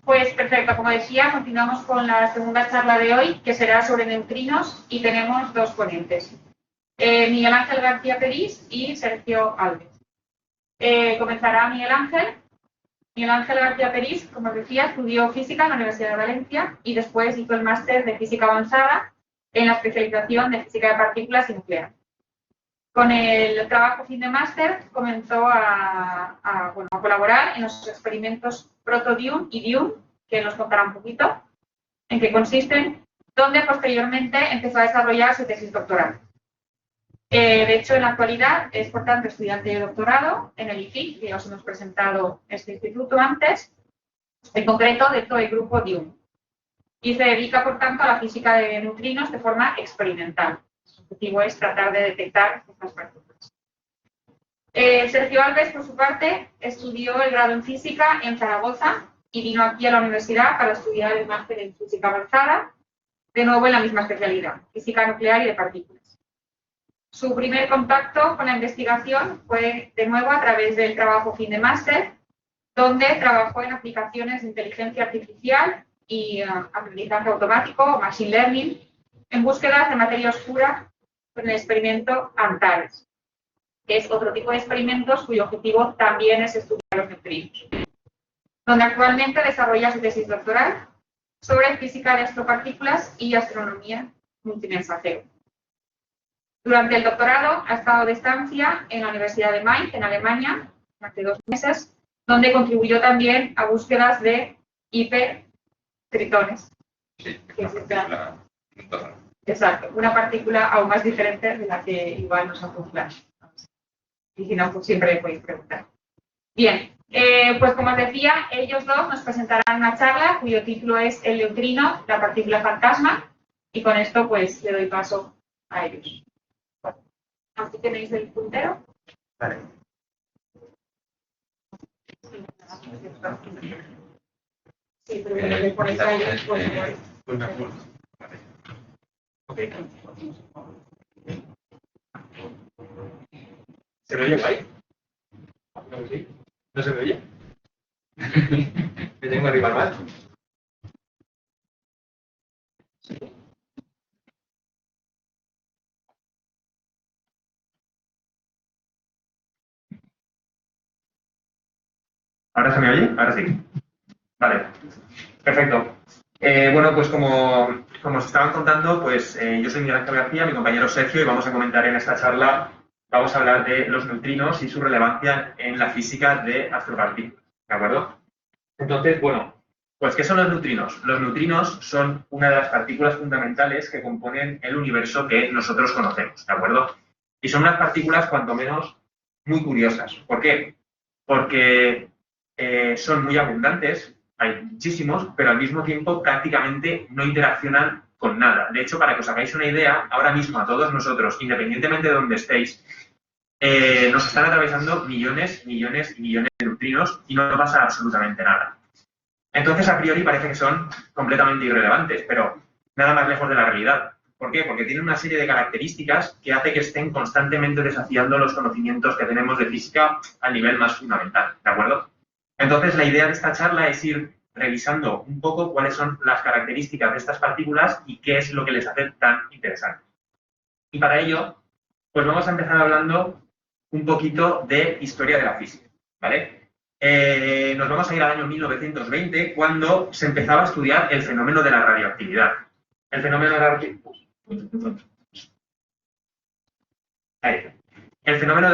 Pues perfecto, como decía, continuamos con la segunda charla de hoy, que será sobre neutrinos, y tenemos dos ponentes, Miguel Ángel García Perís y Sergio Alves. Comenzará Miguel Ángel. Miguel Ángel García Perís, como os decía, estudió física en la Universidad de Valencia y después hizo el máster de física avanzada en la especialización de física de partículas y nuclear. Con el trabajo fin de máster comenzó a colaborar en los experimentos ProtoDune y DUNE, que nos contará un poquito en qué consisten, donde posteriormente empezó a desarrollar su tesis doctoral. De hecho, en la actualidad es, por tanto, estudiante de doctorado en el IFIC, que os hemos presentado este instituto antes, en concreto dentro del grupo DUNE. Y se dedica, por tanto, a la física de neutrinos de forma experimental. Su objetivo es tratar de detectar estas partículas. Sergio Alves, por su parte, estudió el grado en física en Zaragoza y vino aquí a la universidad para estudiar el máster en física avanzada, de nuevo en la misma especialidad, física nuclear y de partículas. Su primer contacto con la investigación fue, de nuevo, a través del trabajo fin de máster, donde trabajó en aplicaciones de inteligencia artificial y aprendizaje automático, o machine learning, en búsqueda de materia oscura con el experimento Antares, que es otro tipo de experimentos cuyo objetivo también es estudiar los neutrinos, donde actualmente desarrolla su tesis doctoral sobre física de astropartículas y astronomía multimensajero. Durante el doctorado ha estado de estancia en la Universidad de Mainz, en Alemania, durante 2 meses, donde contribuyó también a búsquedas de hipertritones. Sí, Exacto, una partícula aún más diferente de la que igual nos hace un flash. Y si no, pues siempre podéis preguntar. Bien, pues como os decía, ellos dos nos presentarán una charla cuyo título es El neutrino, la partícula fantasma, y con esto pues le doy paso a ellos. Aquí tenéis el puntero. Vale. Sí, pero le ponéis a ellos, pues Vale. Ok. ¿Se me oye ahí? ¿No se me oye? ¿Me tengo arriba mal? ¿Ahora se me oye? Ahora sí. Vale, perfecto. Bueno, pues como os estaban contando, pues yo soy Miguel Ángel García, mi compañero Sergio, y vamos a comentar en esta charla, vamos a hablar de los neutrinos y su relevancia en la física de astropartículas, ¿de acuerdo? Entonces, bueno, pues ¿qué son los neutrinos? Los neutrinos son una de las partículas fundamentales que componen el universo que nosotros conocemos, ¿de acuerdo? Y son unas partículas, cuanto menos, muy curiosas. ¿Por qué? Porque son muy abundantes, hay muchísimos, pero al mismo tiempo prácticamente no interaccionan con nada. De hecho, para que os hagáis una idea, ahora mismo a todos nosotros, independientemente de donde estéis, nos están atravesando millones, millones y millones de neutrinos y no pasa absolutamente nada. Entonces, a priori parece que son completamente irrelevantes, pero nada más lejos de la realidad. ¿Por qué? Porque tienen una serie de características que hace que estén constantemente desafiando los conocimientos que tenemos de física al nivel más fundamental, ¿de acuerdo? Entonces, la idea de esta charla es ir revisando un poco cuáles son las características de estas partículas y qué es lo que les hace tan interesantes. Y para ello, pues vamos a empezar hablando un poquito de historia de la física, ¿vale? Nos vamos a ir al año 1920, cuando se empezaba a estudiar el fenómeno de la radioactividad. El fenómeno de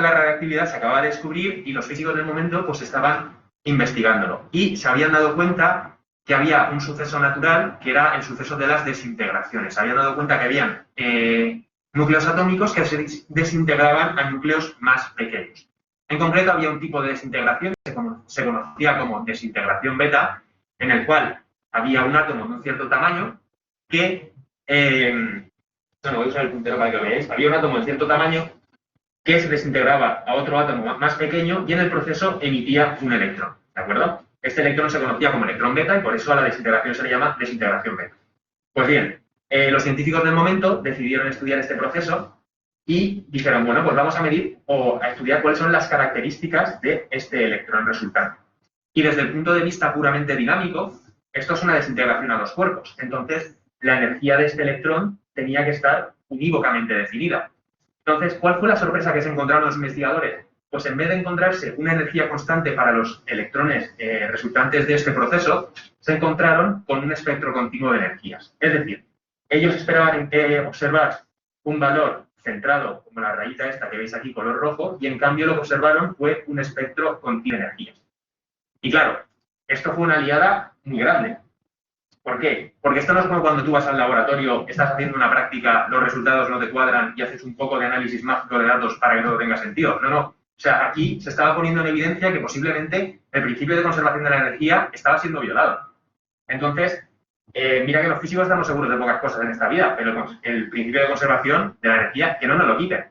la radioactividad se acababa de descubrir y los físicos del momento pues estaban investigándolo. Y se habían dado cuenta que había un suceso natural que era el suceso de las desintegraciones. Se habían dado cuenta que habían núcleos atómicos que se desintegraban a núcleos más pequeños. En concreto, había un tipo de desintegración que se conocía como desintegración beta, en el cual había un átomo de un cierto tamaño que... bueno, voy a usar el puntero para que lo veáis. Había un átomo de cierto tamaño que se desintegraba a otro átomo más pequeño y en el proceso emitía un electrón, ¿de acuerdo? Este electrón se conocía como electrón beta y por eso a la desintegración se le llama desintegración beta. Pues bien, los científicos del momento decidieron estudiar este proceso y dijeron, bueno, pues vamos a medir o a estudiar cuáles son las características de este electrón resultante. Y desde el punto de vista puramente dinámico, Esto es una desintegración a dos cuerpos. Entonces, la energía de este electrón tenía que estar unívocamente definida. Entonces, ¿cuál fue la sorpresa que se encontraron los investigadores? Pues en vez de encontrarse una energía constante para los electrones resultantes de este proceso, se encontraron con un espectro continuo de energías. Es decir, ellos esperaban observar un valor centrado, como la rayita esta que veis aquí, color rojo, y en cambio lo que observaron fue un espectro continuo de energías. Y claro, esto fue una liada muy grande. ¿Por qué? Porque esto no es como cuando tú vas al laboratorio, estás haciendo una práctica, los resultados no te cuadran y haces un poco de análisis mágico de datos para que todo tenga sentido. No, no. O sea, aquí se estaba poniendo en evidencia que posiblemente el principio de conservación de la energía estaba siendo violado. Entonces, mira que los físicos estamos seguros de pocas cosas en esta vida, pero el principio de conservación de la energía, que no nos lo quiten.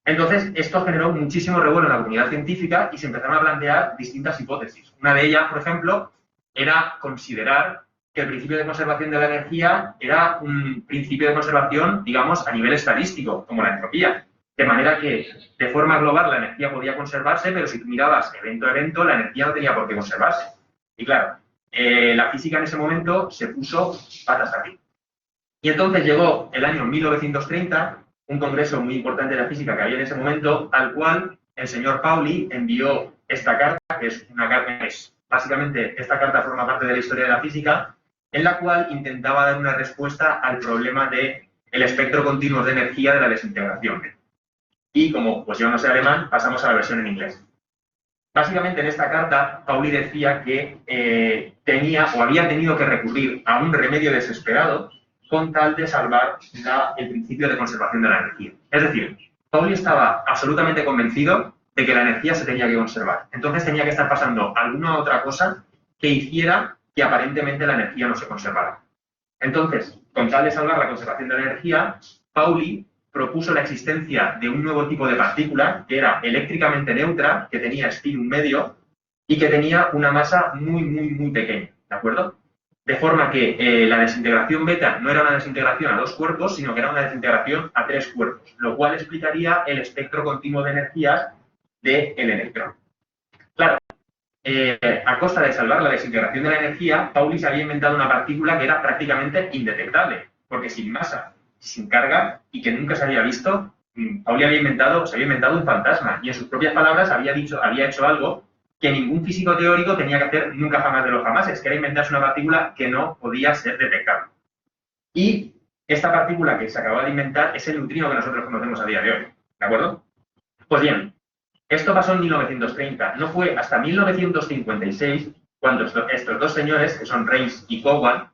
Entonces, esto generó muchísimo revuelo en la comunidad científica y se empezaron a plantear distintas hipótesis. Una de ellas, por ejemplo, era considerar que el principio de conservación de la energía era un principio de conservación, digamos, a nivel estadístico, como la entropía. De manera que, de forma global, la energía podía conservarse, pero si tú mirabas evento a evento, la energía no tenía por qué conservarse. Y claro, la física en ese momento se puso patas arriba. Y entonces llegó el año 1930, un congreso muy importante de la física que había en ese momento, al cual el señor Pauli envió esta carta, que es una carta, básicamente esta carta forma parte de la historia de la física, en la cual intentaba dar una respuesta al problema del espectro continuo de energía de la desintegración. Y como pues yo no sé alemán, pasamos a la versión en inglés. Básicamente en esta carta, Pauli decía que tenía o había tenido que recurrir a un remedio desesperado con tal de salvar el principio de conservación de la energía. Es decir, Pauli estaba absolutamente convencido de que la energía se tenía que conservar. Entonces tenía que estar pasando alguna otra cosa que hiciera que aparentemente la energía no se conservara. Entonces, con tal de salvar la conservación de la energía, Pauli propuso la existencia de un nuevo tipo de partícula que era eléctricamente neutra, que tenía spin medio y que tenía una masa muy, muy, muy pequeña, ¿de acuerdo? De forma que la desintegración beta no era una desintegración a dos cuerpos, sino que era una desintegración a tres cuerpos, lo cual explicaría el espectro continuo de energías del electrón. Claro, a costa de salvar la desintegración de la energía, Pauli se había inventado una partícula que era prácticamente indetectable, porque sin masa, sin carga y que nunca se había visto, Pauli se había inventado un fantasma y en sus propias palabras había hecho algo que ningún físico teórico tenía que hacer nunca jamás de los jamases, que era inventarse una partícula que no podía ser detectable. Y esta partícula que se acababa de inventar es el neutrino que nosotros conocemos a día de hoy, ¿de acuerdo? Pues bien, esto pasó en 1930. No fue hasta 1956 cuando estos dos señores, que son Reims y Cowan,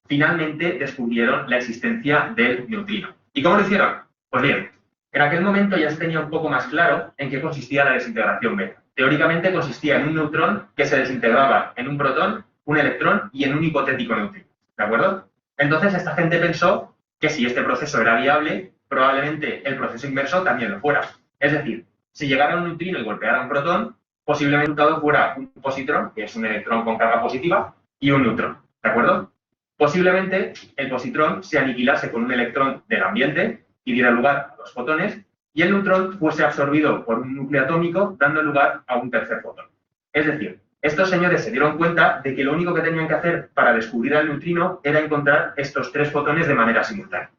finalmente descubrieron la existencia del neutrino. ¿Y cómo lo hicieron? Pues bien, en aquel momento ya se tenía un poco más claro en qué consistía la desintegración beta. Teóricamente consistía en un neutrón que se desintegraba en un protón, un electrón y en un hipotético neutrino. ¿De acuerdo? Entonces esta gente pensó que si este proceso era viable, probablemente el proceso inverso también lo fuera. Es decir, si llegara un neutrino y golpeara un protón, posiblemente el resultado fuera un positrón, que es un electrón con carga positiva, y un neutrón. ¿De acuerdo? Posiblemente el positrón se aniquilase con un electrón del ambiente y diera lugar a dos fotones, y el neutrón fuese absorbido por un núcleo atómico, dando lugar a un tercer fotón. Es decir, estos señores se dieron cuenta de que lo único que tenían que hacer para descubrir al neutrino era encontrar estos tres fotones de manera simultánea.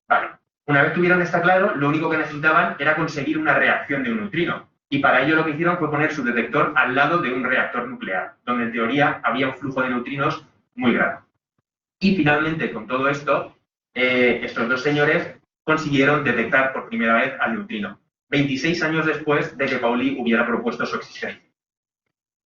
Vale. Una vez tuvieron esto claro, lo único que necesitaban era conseguir una reacción de un neutrino. Y para ello lo que hicieron fue poner su detector al lado de un reactor nuclear, donde en teoría había un flujo de neutrinos muy grande. Y finalmente, con todo esto, estos dos señores consiguieron detectar por primera vez al neutrino, 26 años después de que Pauli hubiera propuesto su existencia.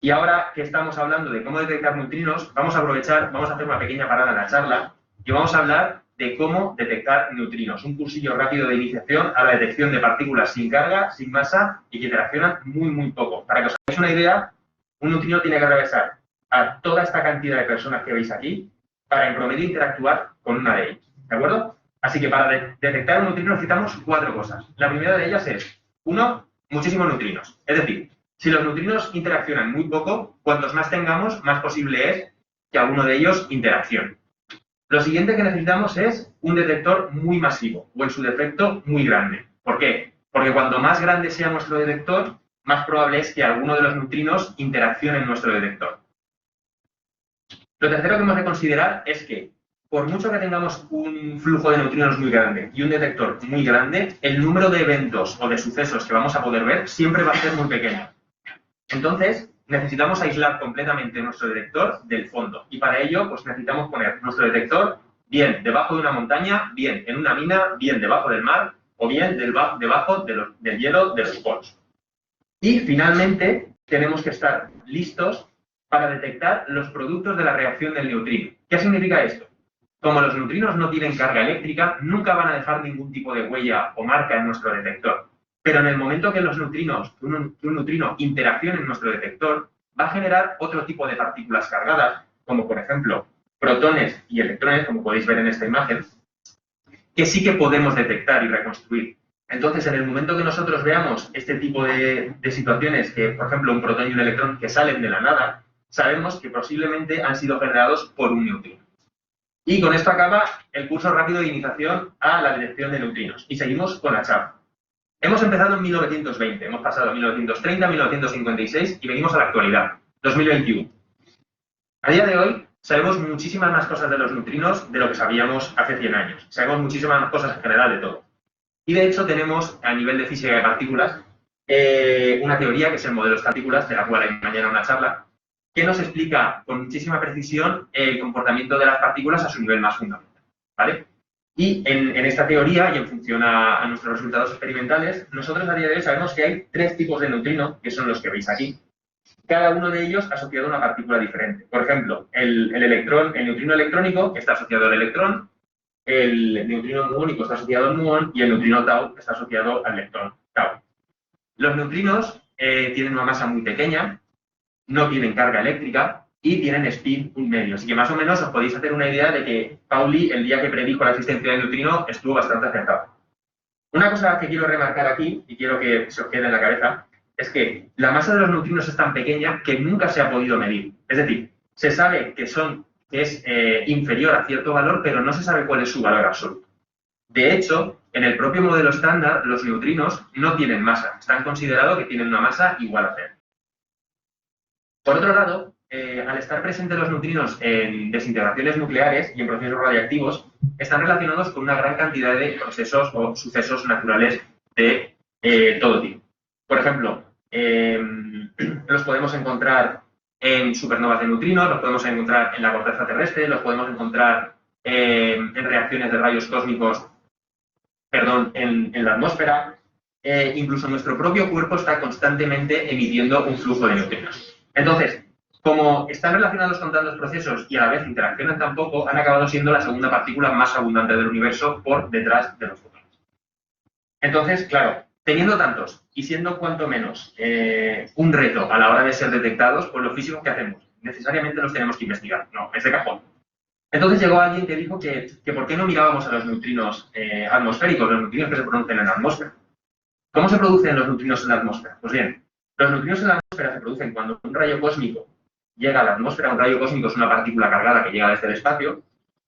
Y ahora que estamos hablando de cómo detectar neutrinos, vamos a hacer una pequeña parada en la charla y vamos a hablar de cómo detectar neutrinos, un cursillo rápido de iniciación a la detección de partículas sin carga, sin masa y que interaccionan muy, muy poco. Para que os hagáis una idea, un neutrino tiene que atravesar a toda esta cantidad de personas que veis aquí para en promedio interactuar con una de ellas, ¿de acuerdo? Así que para detectar un neutrino necesitamos 4 cosas. La primera de ellas es, 1, muchísimos neutrinos. Es decir, si los neutrinos interaccionan muy poco, cuantos más tengamos, más posible es que alguno de ellos interaccione. Lo siguiente que necesitamos es un detector muy masivo, o en su defecto, muy grande. ¿Por qué? Porque cuanto más grande sea nuestro detector, más probable es que alguno de los neutrinos interaccione en nuestro detector. Lo tercero que hemos de considerar es que, por mucho que tengamos un flujo de neutrinos muy grande y un detector muy grande, el número de eventos o de sucesos que vamos a poder ver siempre va a ser muy pequeño. Entonces, necesitamos aislar completamente nuestro detector del fondo. Y para ello, pues necesitamos poner nuestro detector bien debajo de una montaña, bien en una mina, bien debajo del mar o bien debajo del hielo de los polos. Y finalmente, tenemos que estar listos para detectar los productos de la reacción del neutrino. ¿Qué significa esto? Como los neutrinos no tienen carga eléctrica, nunca van a dejar ningún tipo de huella o marca en nuestro detector. Pero en el momento que los neutrinos, un neutrino interaccione en nuestro detector, va a generar otro tipo de partículas cargadas, como por ejemplo protones y electrones, como podéis ver en esta imagen, que sí que podemos detectar y reconstruir. Entonces, en el momento que nosotros veamos este tipo de situaciones, que por ejemplo un protón y un electrón que salen de la nada, sabemos que posiblemente han sido generados por un neutrino. Y con esto acaba el curso rápido de iniciación a la detección de neutrinos. Y seguimos con la charla. Hemos empezado en 1920, hemos pasado a 1930, 1956 y venimos a la actualidad, 2021. A día de hoy sabemos muchísimas más cosas de los neutrinos de lo que sabíamos hace 100 años. Sabemos muchísimas más cosas en general de todo. Y de hecho tenemos, a nivel de física de partículas, una teoría que es el modelo de partículas, de la cual hay mañana una charla, que nos explica con muchísima precisión el comportamiento de las partículas a su nivel más fundamental, ¿vale? Y en esta teoría, y en función a nuestros resultados experimentales, nosotros a día de hoy sabemos que hay 3 tipos de neutrino, que son los que veis aquí, cada uno de ellos asociado a una partícula diferente. Por ejemplo, el neutrino electrónico está asociado al electrón, el neutrino muónico está asociado al muón y el neutrino tau está asociado al leptón tau. Los neutrinos tienen una masa muy pequeña, no tienen carga eléctrica y tienen spin 1 medio. Así que más o menos os podéis hacer una idea de que Pauli, el día que predijo la existencia del neutrino, estuvo bastante acertado. Una cosa que quiero remarcar aquí, y quiero que se os quede en la cabeza, es que la masa de los neutrinos es tan pequeña que nunca se ha podido medir. Es decir, se sabe que es inferior a cierto valor, pero no se sabe cuál es su valor absoluto. De hecho, en el propio modelo estándar, los neutrinos no tienen masa. Están considerados que tienen una masa igual a 0. Por otro lado, al estar presentes los neutrinos en desintegraciones nucleares y en procesos radiactivos, están relacionados con una gran cantidad de procesos o sucesos naturales de todo tipo. Por ejemplo, los podemos encontrar en supernovas de neutrinos, los podemos encontrar en la corteza terrestre, los podemos encontrar en reacciones de rayos cósmicos, en la atmósfera. Incluso nuestro propio cuerpo está constantemente emitiendo un flujo de neutrinos. Entonces, como están relacionados con tantos procesos y a la vez interaccionan tan poco, han acabado siendo la segunda partícula más abundante del universo por detrás de los fotones. Entonces, claro, teniendo tantos y siendo cuanto menos un reto a la hora de ser detectados, pues los físicos, ¿qué hacemos? Necesariamente los tenemos que investigar. No, es de cajón. Entonces llegó alguien que dijo que por qué no mirábamos a los neutrinos atmosféricos, los neutrinos que se producen en la atmósfera. ¿Cómo se producen los neutrinos en la atmósfera? Pues bien, los neutrinos en la atmósfera se producen cuando un rayo cósmico llega a la atmósfera. Un rayo cósmico es una partícula cargada que llega desde el espacio,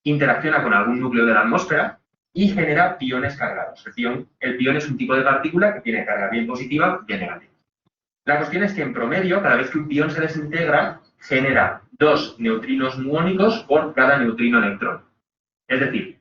interacciona con algún núcleo de la atmósfera y genera piones cargados. El pión es un tipo de partícula que tiene carga bien positiva, bien negativa. La cuestión es que en promedio, cada vez que un pión se desintegra, genera 2 neutrinos muónicos por cada neutrino electrón. Es decir,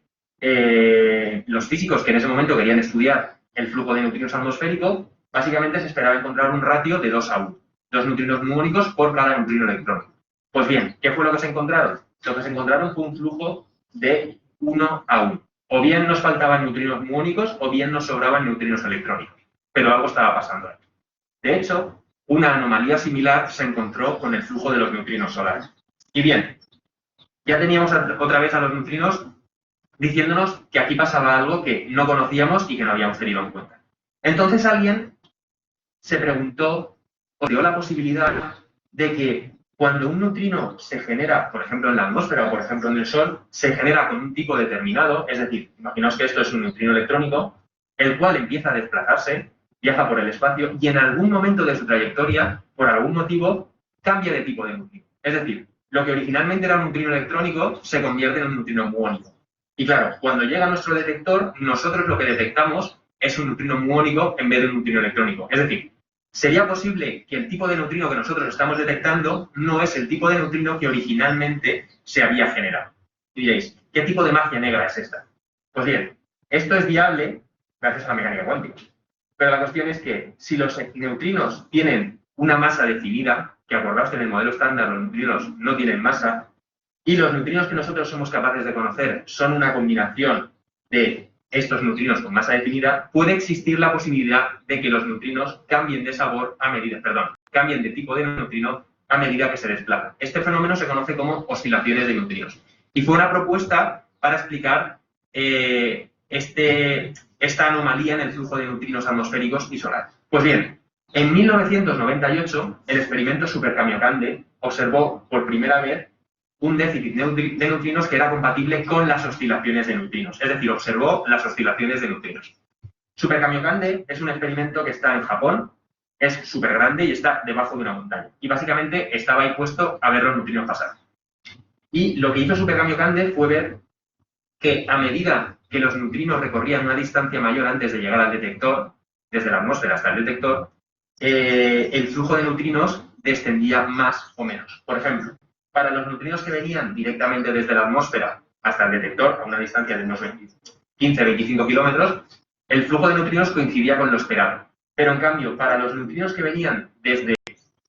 los físicos que en ese momento querían estudiar el flujo de neutrinos atmosférico, básicamente se esperaba encontrar un ratio de 2 a 1. 2 neutrinos muónicos por cada neutrino electrónico. Pues bien, ¿qué fue lo que se encontraron? Lo que se encontraron fue un flujo de 1 a 1. O bien nos faltaban neutrinos muónicos o bien nos sobraban neutrinos electrónicos. Pero algo estaba pasando ahí. De hecho, una anomalía similar se encontró con el flujo de los neutrinos solares. Y bien, ya teníamos otra vez a los neutrinos diciéndonos que aquí pasaba algo que no conocíamos y que no habíamos tenido en cuenta. Entonces alguien se preguntó o dio la posibilidad de que cuando un neutrino se genera, por ejemplo en la atmósfera o por ejemplo en el Sol, se genera con un tipo determinado, es decir, imaginaos que esto es un neutrino electrónico, el cual empieza a desplazarse, viaja por el espacio y en algún momento de su trayectoria, por algún motivo, cambia de tipo de neutrino. Es decir, lo que originalmente era un neutrino electrónico se convierte en un neutrino muónico. Y claro, cuando llega a nuestro detector, nosotros lo que detectamos es un neutrino muónico en vez de un neutrino electrónico. Es decir, sería posible que el tipo de neutrino que nosotros estamos detectando no es el tipo de neutrino que originalmente se había generado. Y diréis, ¿qué tipo de magia negra es esta? Pues bien, esto es viable gracias a la mecánica cuántica. Pero la cuestión es que si los neutrinos tienen una masa definida, que acordaos que en el modelo estándar los neutrinos no tienen masa, y los neutrinos que nosotros somos capaces de conocer son una combinación de estos neutrinos con masa definida, puede existir la posibilidad de que los neutrinos cambien de sabor a medida, cambien de tipo de neutrino a medida que se desplazan. Este fenómeno se conoce como oscilaciones de neutrinos. Y fue una propuesta para explicar esta anomalía en el flujo de neutrinos atmosféricos y solares. Pues bien, en 1998, el experimento Super Kamiokande observó por primera vez un déficit de neutrinos que era compatible con las oscilaciones de neutrinos. Es decir, observó las oscilaciones de neutrinos. Super Kamiokande es un experimento que está en Japón, es súper grande y está debajo de una montaña. Y básicamente estaba ahí puesto a ver los neutrinos pasar. Y lo que hizo Super Kamiokande fue ver que a medida que los neutrinos recorrían una distancia mayor antes de llegar al detector, desde la atmósfera hasta el detector, el flujo de neutrinos descendía más o menos. Por ejemplo, para los neutrinos que venían directamente desde la atmósfera hasta el detector, a una distancia de unos 15-25 kilómetros, el flujo de neutrinos coincidía con lo esperado. Pero en cambio, para los neutrinos que venían desde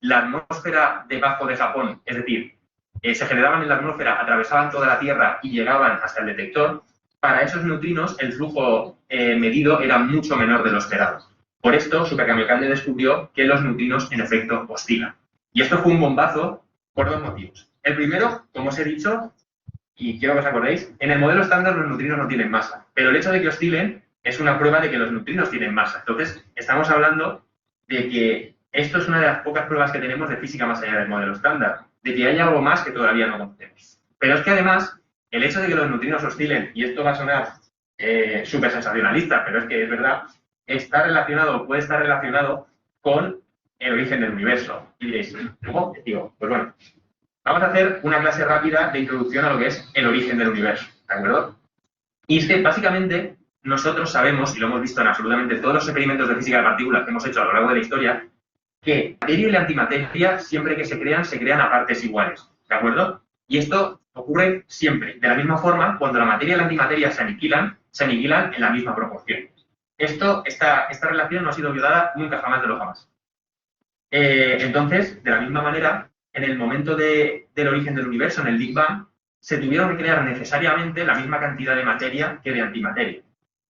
la atmósfera debajo de Japón, es decir, se generaban en la atmósfera, atravesaban toda la Tierra y llegaban hasta el detector, para esos neutrinos el flujo medido era mucho menor de lo esperado. Por esto, Super Kamiokande descubrió que los neutrinos en efecto oscilan. Y esto fue un bombazo por dos motivos. El primero, como os he dicho, y quiero que os acordéis, en el modelo estándar los neutrinos no tienen masa, pero el hecho de que oscilen es una prueba de que los neutrinos tienen masa. Entonces, estamos hablando de que esto es una de las pocas pruebas que tenemos de física más allá del modelo estándar, de que hay algo más que todavía no conocemos. Pero es que además, el hecho de que los neutrinos oscilen, y esto va a sonar súper sensacionalista, pero es que es verdad, está relacionado, puede estar relacionado con el origen del universo. Y diréis, ¿cómo? Digo, pues bueno, vamos a hacer una clase rápida de introducción a lo que es el origen del universo, ¿de acuerdo? Y es que básicamente nosotros sabemos, y lo hemos visto en absolutamente todos los experimentos de física de partículas que hemos hecho a lo largo de la historia, que materia y la antimateria, siempre que se crean a partes iguales, ¿de acuerdo? Y esto ocurre siempre. De la misma forma, cuando la materia y la antimateria se aniquilan en la misma proporción. Esta relación no ha sido violada nunca jamás de lo jamás. Entonces, de la misma manera, en el momento del origen del universo, en el Big Bang, se tuvieron que crear necesariamente la misma cantidad de materia que de antimateria.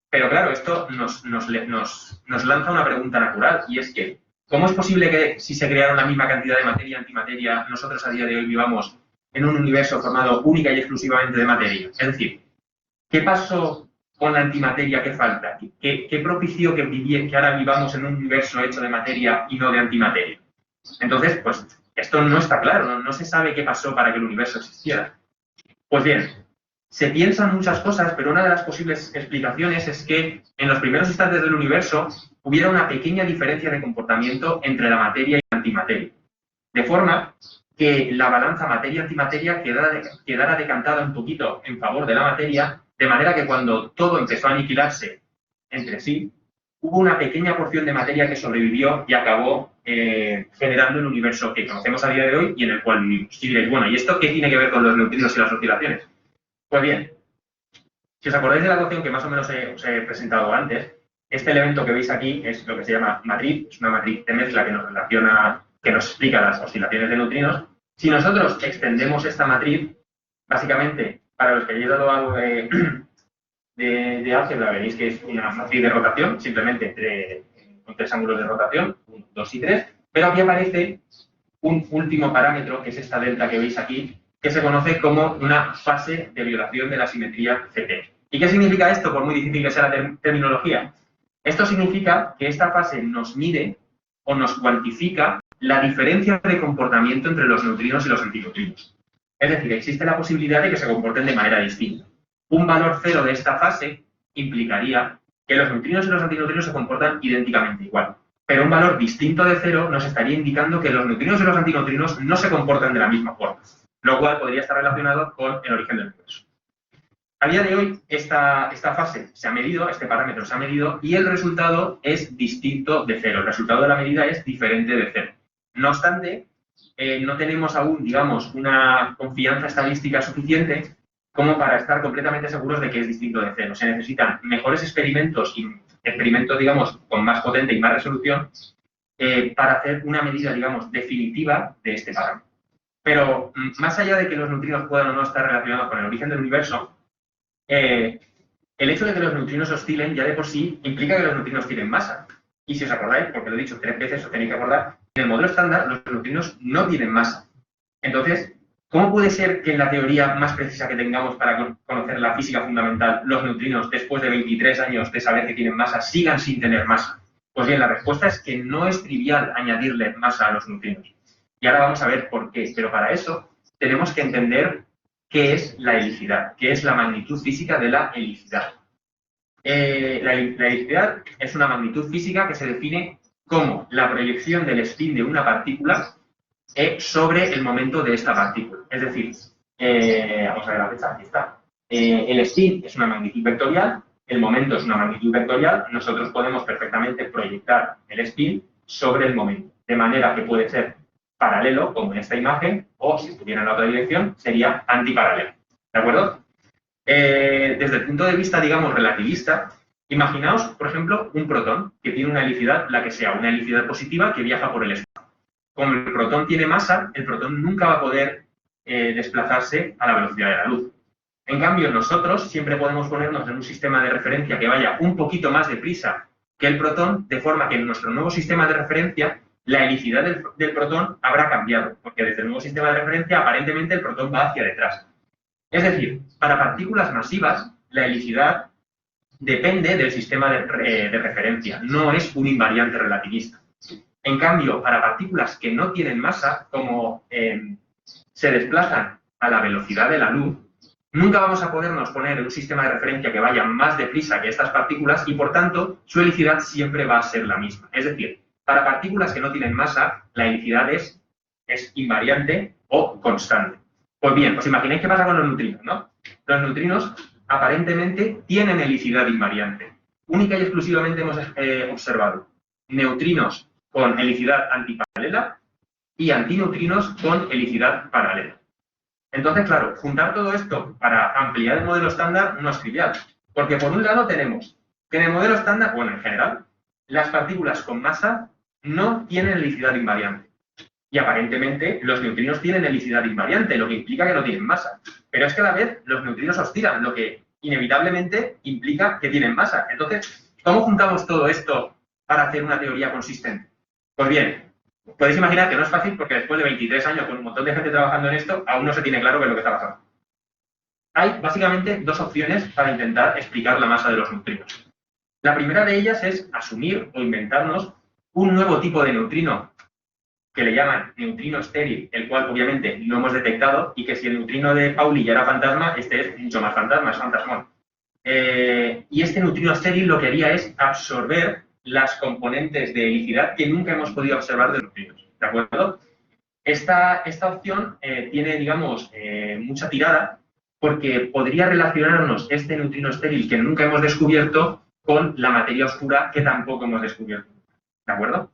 Pero claro, esto nos lanza una pregunta natural, y es que, ¿cómo es posible que si se crearon la misma cantidad de materia y antimateria, nosotros a día de hoy vivamos en un universo formado única y exclusivamente de materia? Es decir, ¿qué pasó con la antimateria que falta? ¿Qué propició que ahora vivamos en un universo hecho de materia y no de antimateria? Entonces, pues, esto no está claro, no se sabe qué pasó para que el universo existiera. Pues bien, se piensan muchas cosas, pero una de las posibles explicaciones es que en los primeros instantes del universo hubiera una pequeña diferencia de comportamiento entre la materia y la antimateria. De forma que la balanza materia-antimateria quedara decantada un poquito en favor de la materia, de manera que cuando todo empezó a aniquilarse entre sí, hubo una pequeña porción de materia que sobrevivió y acabó generando el universo que conocemos a día de hoy y en el cual vivimos. Y diréis, bueno, ¿y esto qué tiene que ver con los neutrinos y las oscilaciones? Pues bien, si os acordáis de la ecuación que más o menos os he presentado antes, este elemento que veis aquí es lo que se llama matriz, es una matriz de mezcla que nos explica las oscilaciones de neutrinos. Si nosotros extendemos esta matriz, básicamente, para los que hayáis dado algo de álgebra, veréis que es una matriz de rotación, simplemente con tres ángulos de rotación, 1, 2 y 3, pero aquí aparece un último parámetro, que es esta delta que veis aquí, que se conoce como una fase de violación de la simetría CT. ¿Y qué significa esto, por muy difícil que sea la terminología? Esto significa que esta fase nos mide o nos cuantifica la diferencia de comportamiento entre los neutrinos y los antineutrinos. Es decir, existe la posibilidad de que se comporten de manera distinta. Un valor cero de esta fase implicaría que los neutrinos y los antineutrinos se comportan idénticamente igual. Pero un valor distinto de cero nos estaría indicando que los neutrinos y los antineutrinos no se comportan de la misma forma, lo cual podría estar relacionado con el origen del universo. A día de hoy, esta fase se ha medido, este parámetro se ha medido y el resultado es distinto de cero. El resultado de la medida es diferente de cero. No obstante, no tenemos aún, digamos, una confianza estadística suficiente como para estar completamente seguros de que es distinto de cero. Se necesitan mejores experimentos y experimentos, digamos, con más potente y más resolución para hacer una medida, digamos, definitiva de este parámetro. Pero más allá de que los neutrinos puedan o no estar relacionados con el origen del universo, el hecho de que los neutrinos oscilen ya de por sí implica que los neutrinos tienen masa. Y si os acordáis, porque lo he dicho 3 veces, os tenéis que acordar, en el modelo estándar los neutrinos no tienen masa. Entonces, ¿cómo puede ser que en la teoría más precisa que tengamos para conocer la física fundamental, los neutrinos, después de 23 años de saber que tienen masa, sigan sin tener masa? Pues bien, la respuesta es que no es trivial añadirle masa a los neutrinos. Y ahora vamos a ver por qué. Pero para eso tenemos que entender qué es la helicidad, qué es la magnitud física de la helicidad. La helicidad es una magnitud física que se define como la proyección del spin de una partícula sobre el momento de esta partícula. Es decir, vamos a ver la fecha, aquí está. El spin es una magnitud vectorial, el momento es una magnitud vectorial, nosotros podemos perfectamente proyectar el spin sobre el momento, de manera que puede ser paralelo, como en esta imagen, o si estuviera en la otra dirección, sería antiparalelo. ¿De acuerdo? Desde el punto de vista, digamos, relativista, imaginaos, por ejemplo, un protón que tiene una helicidad, la que sea, una helicidad positiva que viaja por el espacio. Como el protón tiene masa, el protón nunca va a poder desplazarse a la velocidad de la luz. En cambio, nosotros siempre podemos ponernos en un sistema de referencia que vaya un poquito más deprisa que el protón, de forma que en nuestro nuevo sistema de referencia la helicidad del protón habrá cambiado, porque desde el nuevo sistema de referencia aparentemente el protón va hacia detrás. Es decir, para partículas masivas, la helicidad depende del sistema de referencia, no es un invariante relativista. En cambio, para partículas que no tienen masa, como se desplazan a la velocidad de la luz, nunca vamos a podernos poner en un sistema de referencia que vaya más deprisa que estas partículas y, por tanto, su helicidad siempre va a ser la misma. Es decir, para partículas que no tienen masa, la helicidad es invariante o constante. Pues bien, os imagináis qué pasa con los neutrinos, ¿no? Los neutrinos aparentemente tienen helicidad invariante. Única y exclusivamente hemos observado neutrinos con helicidad antiparalela y antineutrinos con helicidad paralela. Entonces, claro, juntar todo esto para ampliar el modelo estándar no es trivial, porque por un lado tenemos que en el modelo estándar, bueno, en general, las partículas con masa no tienen helicidad invariante. Y aparentemente los neutrinos tienen helicidad invariante, lo que implica que no tienen masa. Pero es que a la vez los neutrinos oscilan, lo que inevitablemente implica que tienen masa. Entonces, ¿cómo juntamos todo esto para hacer una teoría consistente? Pues bien, podéis imaginar que no es fácil porque después de 23 años con un montón de gente trabajando en esto, aún no se tiene claro qué es lo que está pasando. Hay básicamente dos opciones para intentar explicar la masa de los neutrinos. La primera de ellas es asumir o inventarnos un nuevo tipo de neutrino que le llaman neutrino estéril, el cual obviamente no hemos detectado, y que si el neutrino de Pauli ya era fantasma, este es mucho más fantasma, es fantasmón. Y este neutrino estéril lo que haría es absorber las componentes de helicidad que nunca hemos podido observar de los neutrinos, ¿de acuerdo? Esta opción tiene, digamos, mucha tirada, porque podría relacionarnos este neutrino estéril que nunca hemos descubierto con la materia oscura que tampoco hemos descubierto, ¿de acuerdo?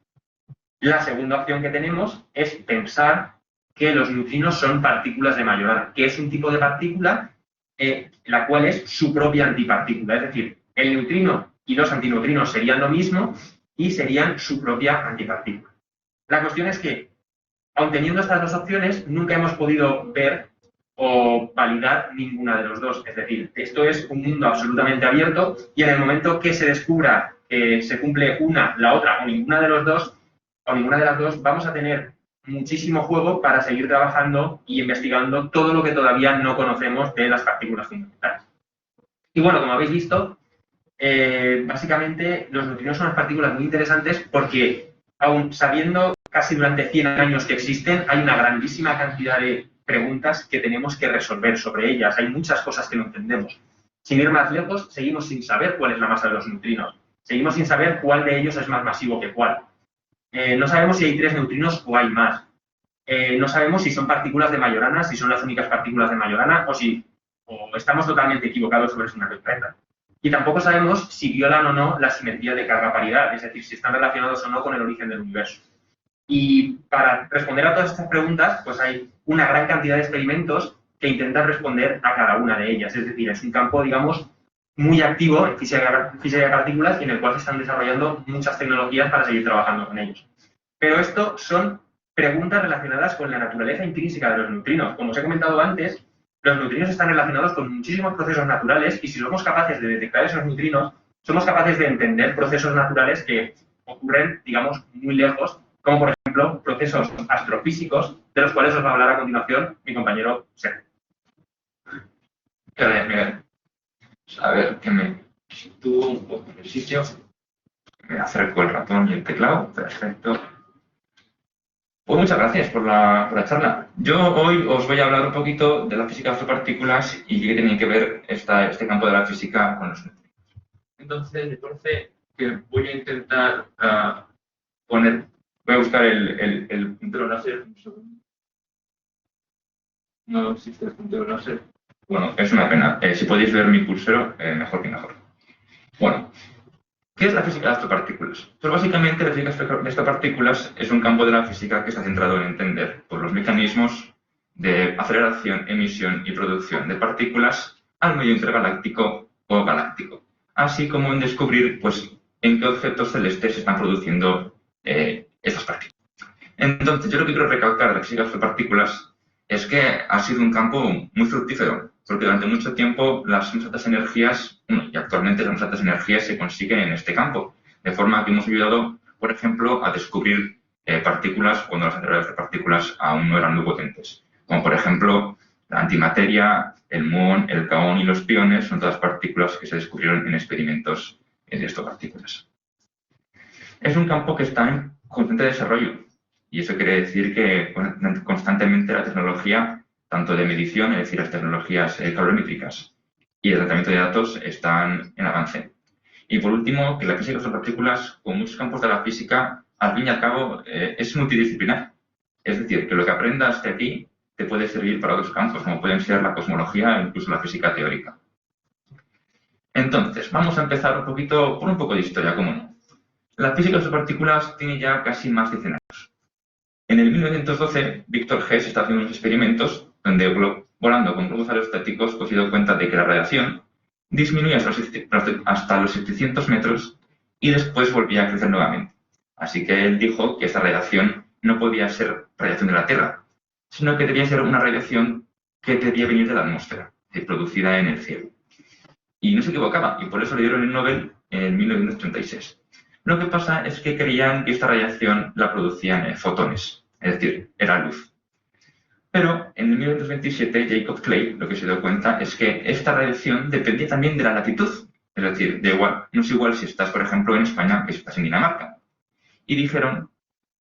La segunda opción que tenemos es pensar que los neutrinos son partículas de Majorana, que es un tipo de partícula la cual es su propia antipartícula. Es decir, el neutrino y los antineutrinos serían lo mismo y serían su propia antipartícula. La cuestión es que, aun teniendo estas dos opciones, nunca hemos podido ver o validar ninguna de los dos. Es decir, esto es un mundo absolutamente abierto y en el momento que se descubra que se cumple una, la otra o ninguna de los dos, o ninguna de las dos, vamos a tener muchísimo juego para seguir trabajando y investigando todo lo que todavía no conocemos de las partículas fundamentales. Y bueno, como habéis visto, básicamente los neutrinos son unas partículas muy interesantes porque, aun sabiendo casi durante 100 años que existen, hay una grandísima cantidad de preguntas que tenemos que resolver sobre ellas. Hay muchas cosas que no entendemos. Sin ir más lejos, seguimos sin saber cuál es la masa de los neutrinos. Seguimos sin saber cuál de ellos es más masivo que cuál. No sabemos si hay 3 neutrinos o hay más. No sabemos si son partículas de Majorana, si son las únicas partículas de Majorana o si o estamos totalmente equivocados sobre su naturaleza. Y tampoco sabemos si violan o no la simetría de carga-paridad, es decir, si están relacionados o no con el origen del universo. Y para responder a todas estas preguntas, pues hay una gran cantidad de experimentos que intentan responder a cada una de ellas. Es decir, es un campo, digamos, muy activo en física de partículas y en el cual se están desarrollando muchas tecnologías para seguir trabajando con ellos. Pero esto son preguntas relacionadas con la naturaleza intrínseca de los neutrinos. Como os he comentado antes, los neutrinos están relacionados con muchísimos procesos naturales y si somos capaces de detectar esos neutrinos, somos capaces de entender procesos naturales que ocurren, digamos, muy lejos, como por ejemplo procesos astrofísicos, de los cuales os va a hablar a continuación mi compañero Sergio. Gracias, Miguel. A ver, que me sitúo un poco en el sitio. Me acerco el ratón y el teclado. Perfecto. Pues muchas gracias por la charla. Yo hoy os voy a hablar un poquito de la física de astropartículas y qué tiene que ver este campo de la física con los neutrinos. Entonces, me parece que voy a intentar voy a buscar el puntero láser. Un segundo. No existe el puntero láser. Bueno, es una pena. Si podéis ver mi pulsero, mejor que mejor. Bueno, ¿qué es la física de astropartículas? Pues básicamente la física de astropartículas es un campo de la física que está centrado en entender los mecanismos de aceleración, emisión y producción de partículas al medio intergaláctico o galáctico, así como en descubrir pues, en qué objetos celestes se están produciendo estas partículas. Entonces, yo lo que quiero recalcar de la física de astropartículas es que ha sido un campo muy fructífero, porque durante mucho tiempo las más altas energías, y actualmente las más altas energías se consiguen en este campo, de forma que hemos ayudado, por ejemplo, a descubrir partículas cuando las aceleradores de partículas aún no eran muy potentes, como por ejemplo la antimateria, el muón, el kaón y los piones son todas partículas que se descubrieron en experimentos de astropartículas. Es un campo que está en constante desarrollo, y eso quiere decir que constantemente la tecnología, tanto de medición, es decir, las tecnologías calorimétricas y el tratamiento de datos, están en avance. Y por último, que la física de astropartículas, como muchos campos de la física, al fin y al cabo, es multidisciplinar. Es decir, que lo que aprendas de aquí te puede servir para otros campos, como pueden ser la cosmología e incluso la física teórica. Entonces, vamos a empezar un poquito por un poco de historia, ¿cómo no? La física de astropartículas tiene ya casi más de 100 años. En el 1912, Victor Hess está haciendo unos experimentos donde, volando con globos aerostáticos, pues se dio cuenta de que la radiación disminuía hasta los 700 metros y después volvía a crecer nuevamente. Así que él dijo que esta radiación no podía ser radiación de la Tierra, sino que debía ser una radiación que debía venir de la atmósfera, producida en el cielo. Y no se equivocaba, y por eso le dieron el Nobel en 1936. Lo que pasa es que creían que esta radiación la producían fotones, es decir, era luz. Pero en 1927 Jacob Clay lo que se dio cuenta es que esta radiación dependía también de la latitud. Es decir, no es igual si estás, por ejemplo, en España que si estás en Dinamarca. Y dijeron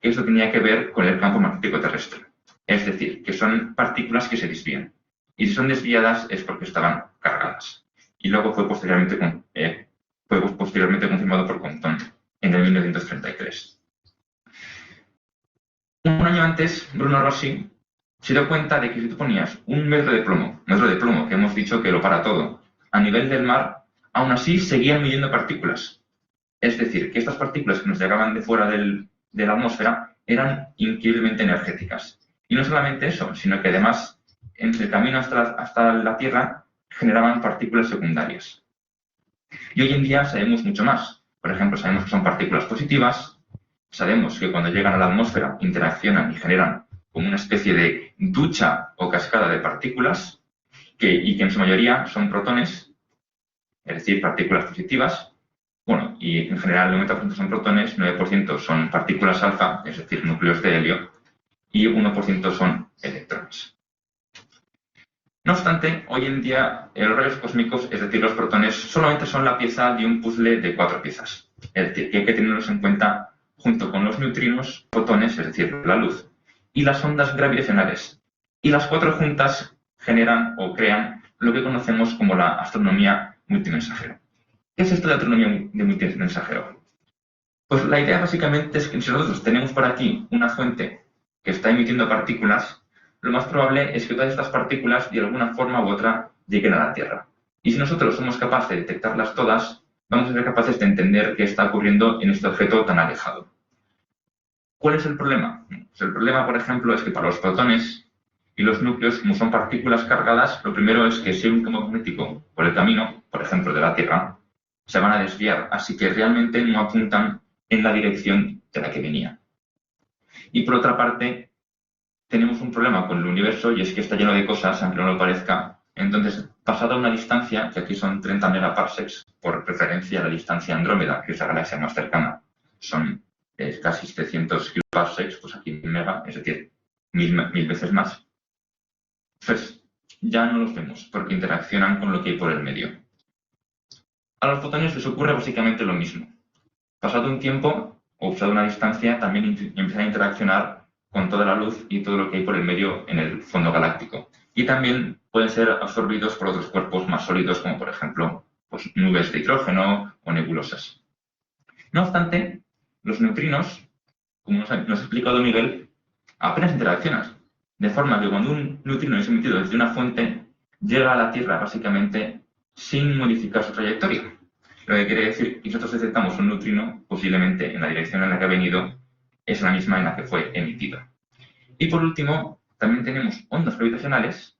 que eso tenía que ver con el campo magnético terrestre. Es decir, que son partículas que se desvían. Y si son desviadas es porque estaban cargadas. Y luego fue posteriormente confirmado por Compton en el 1933. Un año antes, Bruno Rossi se dio cuenta de que si tú ponías un metro de plomo, que hemos dicho que lo para todo, a nivel del mar, aún así seguían midiendo partículas. Es decir, que estas partículas que nos llegaban de fuera de la atmósfera eran increíblemente energéticas. Y no solamente eso, sino que además, en el camino hasta la Tierra, generaban partículas secundarias. Y hoy en día sabemos mucho más. Por ejemplo, sabemos que son partículas positivas, sabemos que cuando llegan a la atmósfera interaccionan y generan como una especie de ducha o cascada de partículas, y que en su mayoría son protones, es decir, partículas positivas. Bueno, y en general el 90% son protones, 9% son partículas alfa, es decir, núcleos de helio, y 1% son electrones. No obstante, hoy en día los rayos cósmicos, es decir, los protones, solamente son la pieza de un puzzle de 4 piezas. Es decir, que hay que tenerlos en cuenta junto con los neutrinos, fotones, es decir, la luz, y las ondas gravitacionales. Y las 4 juntas generan o crean lo que conocemos como la astronomía multimensajera. ¿Qué es esto de astronomía de multimensajero? Pues la idea básicamente es que si nosotros tenemos por aquí una fuente que está emitiendo partículas, lo más probable es que todas estas partículas de alguna forma u otra lleguen a la Tierra. Y si nosotros somos capaces de detectarlas todas, vamos a ser capaces de entender qué está ocurriendo en este objeto tan alejado. ¿Cuál es el problema? Pues el problema, por ejemplo, es que para los protones y los núcleos, como son partículas cargadas, lo primero es que si hay un campo magnético por el camino, por ejemplo, de la Tierra, se van a desviar, así que realmente no apuntan en la dirección de la que venía. Y por otra parte, tenemos un problema con el universo y es que está lleno de cosas, aunque no lo parezca. Entonces, pasada una distancia, que aquí son 30 megaparsecs, por referencia a la distancia Andrómeda, que es la galaxia más cercana, son casi 700 kiloparsecs, pues aquí mega, es decir, mil veces más. Pues ya no los vemos, porque interaccionan con lo que hay por el medio. A los fotones les ocurre básicamente lo mismo. Pasado un tiempo, o pasado una distancia, también empiezan a interaccionar con toda la luz y todo lo que hay por el medio en el fondo galáctico. Y también pueden ser absorbidos por otros cuerpos más sólidos, como por ejemplo pues, nubes de hidrógeno o nebulosas. No obstante, los neutrinos, como nos ha explicado Miguel, apenas interaccionan. De forma que cuando un neutrino es emitido desde una fuente, llega a la Tierra básicamente sin modificar su trayectoria. Lo que quiere decir que si nosotros detectamos un neutrino, posiblemente en la dirección en la que ha venido es la misma en la que fue emitido. Y por último, también tenemos ondas gravitacionales,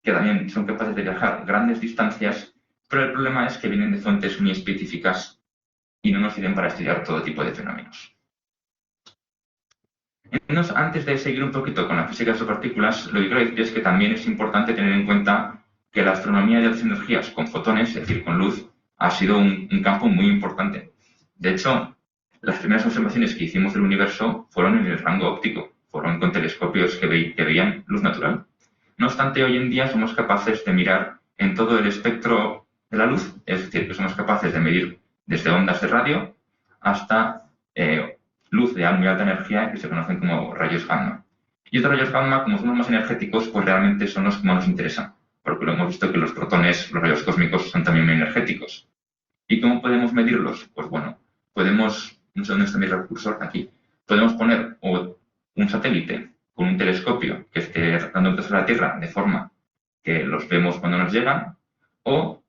que también son capaces de viajar grandes distancias, pero el problema es que vienen de fuentes muy específicas y no nos sirven para estudiar todo tipo de fenómenos. Entonces, antes de seguir un poquito con la física de las partículas, lo que quiero decir es que también es importante tener en cuenta que la astronomía de altas energías con fotones, es decir, con luz, ha sido un campo muy importante. De hecho, las primeras observaciones que hicimos del universo fueron en el rango óptico, fueron con telescopios que veían luz natural. No obstante, hoy en día somos capaces de mirar en todo el espectro de la luz, es decir, que somos capaces de medir desde ondas de radio hasta luz de muy alta energía que se conocen como rayos gamma. Y estos rayos gamma, como son los más energéticos, pues realmente son los que más nos interesan, porque lo hemos visto que los protones, los rayos cósmicos, son también muy energéticos. ¿Y cómo podemos medirlos? Pues bueno, podemos, no sé dónde está mi recursor, aquí, podemos poner un satélite con un telescopio que esté dando vueltas a la Tierra de forma que los vemos cuando nos llegan, o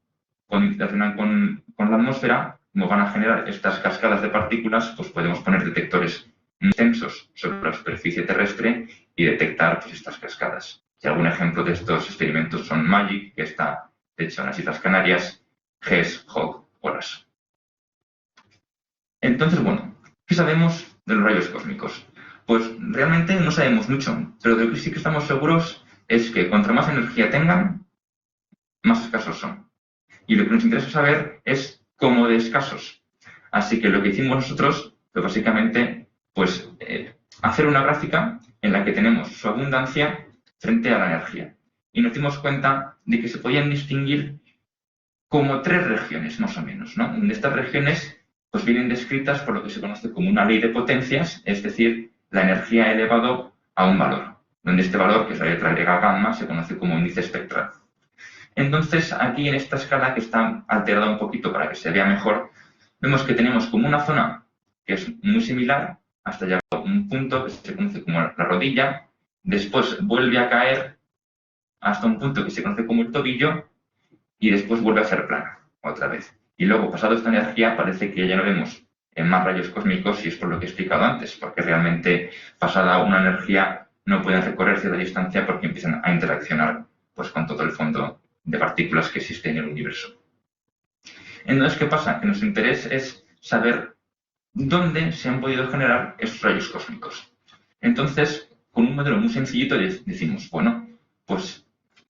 cuando interaccionan con la atmósfera, como van a generar estas cascadas de partículas, pues podemos poner detectores muy extensos sobre la superficie terrestre y detectar pues, estas cascadas. Y algún ejemplo de estos experimentos son MAGIC, que está hecho en las Islas Canarias, GES, HOG o LASSO. Entonces, bueno, ¿qué sabemos de los rayos cósmicos? Pues realmente no sabemos mucho, pero de lo que sí que estamos seguros es que cuanto más energía tengan, más escasos son. Y lo que nos interesa saber es cómo de escasos. Así que lo que hicimos nosotros fue básicamente pues, hacer una gráfica en la que tenemos su abundancia frente a la energía. Y nos dimos cuenta de que se podían distinguir como 3 regiones, más o menos, ¿no? De estas regiones pues, vienen descritas por lo que se conoce como una ley de potencias, es decir, la energía elevado a un valor, donde este valor, que es la letra griega gamma, se conoce como índice espectral. Entonces, aquí en esta escala, que está alterada un poquito para que se vea mejor, vemos que tenemos como una zona que es muy similar hasta llegar a un punto que se conoce como la rodilla, después vuelve a caer hasta un punto que se conoce como el tobillo y después vuelve a ser plana otra vez. Y luego, pasado esta energía, parece que ya no vemos más rayos cósmicos y es por lo que he explicado antes, porque realmente pasada una energía no pueden recorrer cierta distancia porque empiezan a interaccionar pues, con todo el fondo de partículas que existe en el universo. Entonces, ¿qué pasa? Que nuestro interés es saber dónde se han podido generar esos rayos cósmicos. Entonces, con un modelo muy sencillito decimos, bueno, pues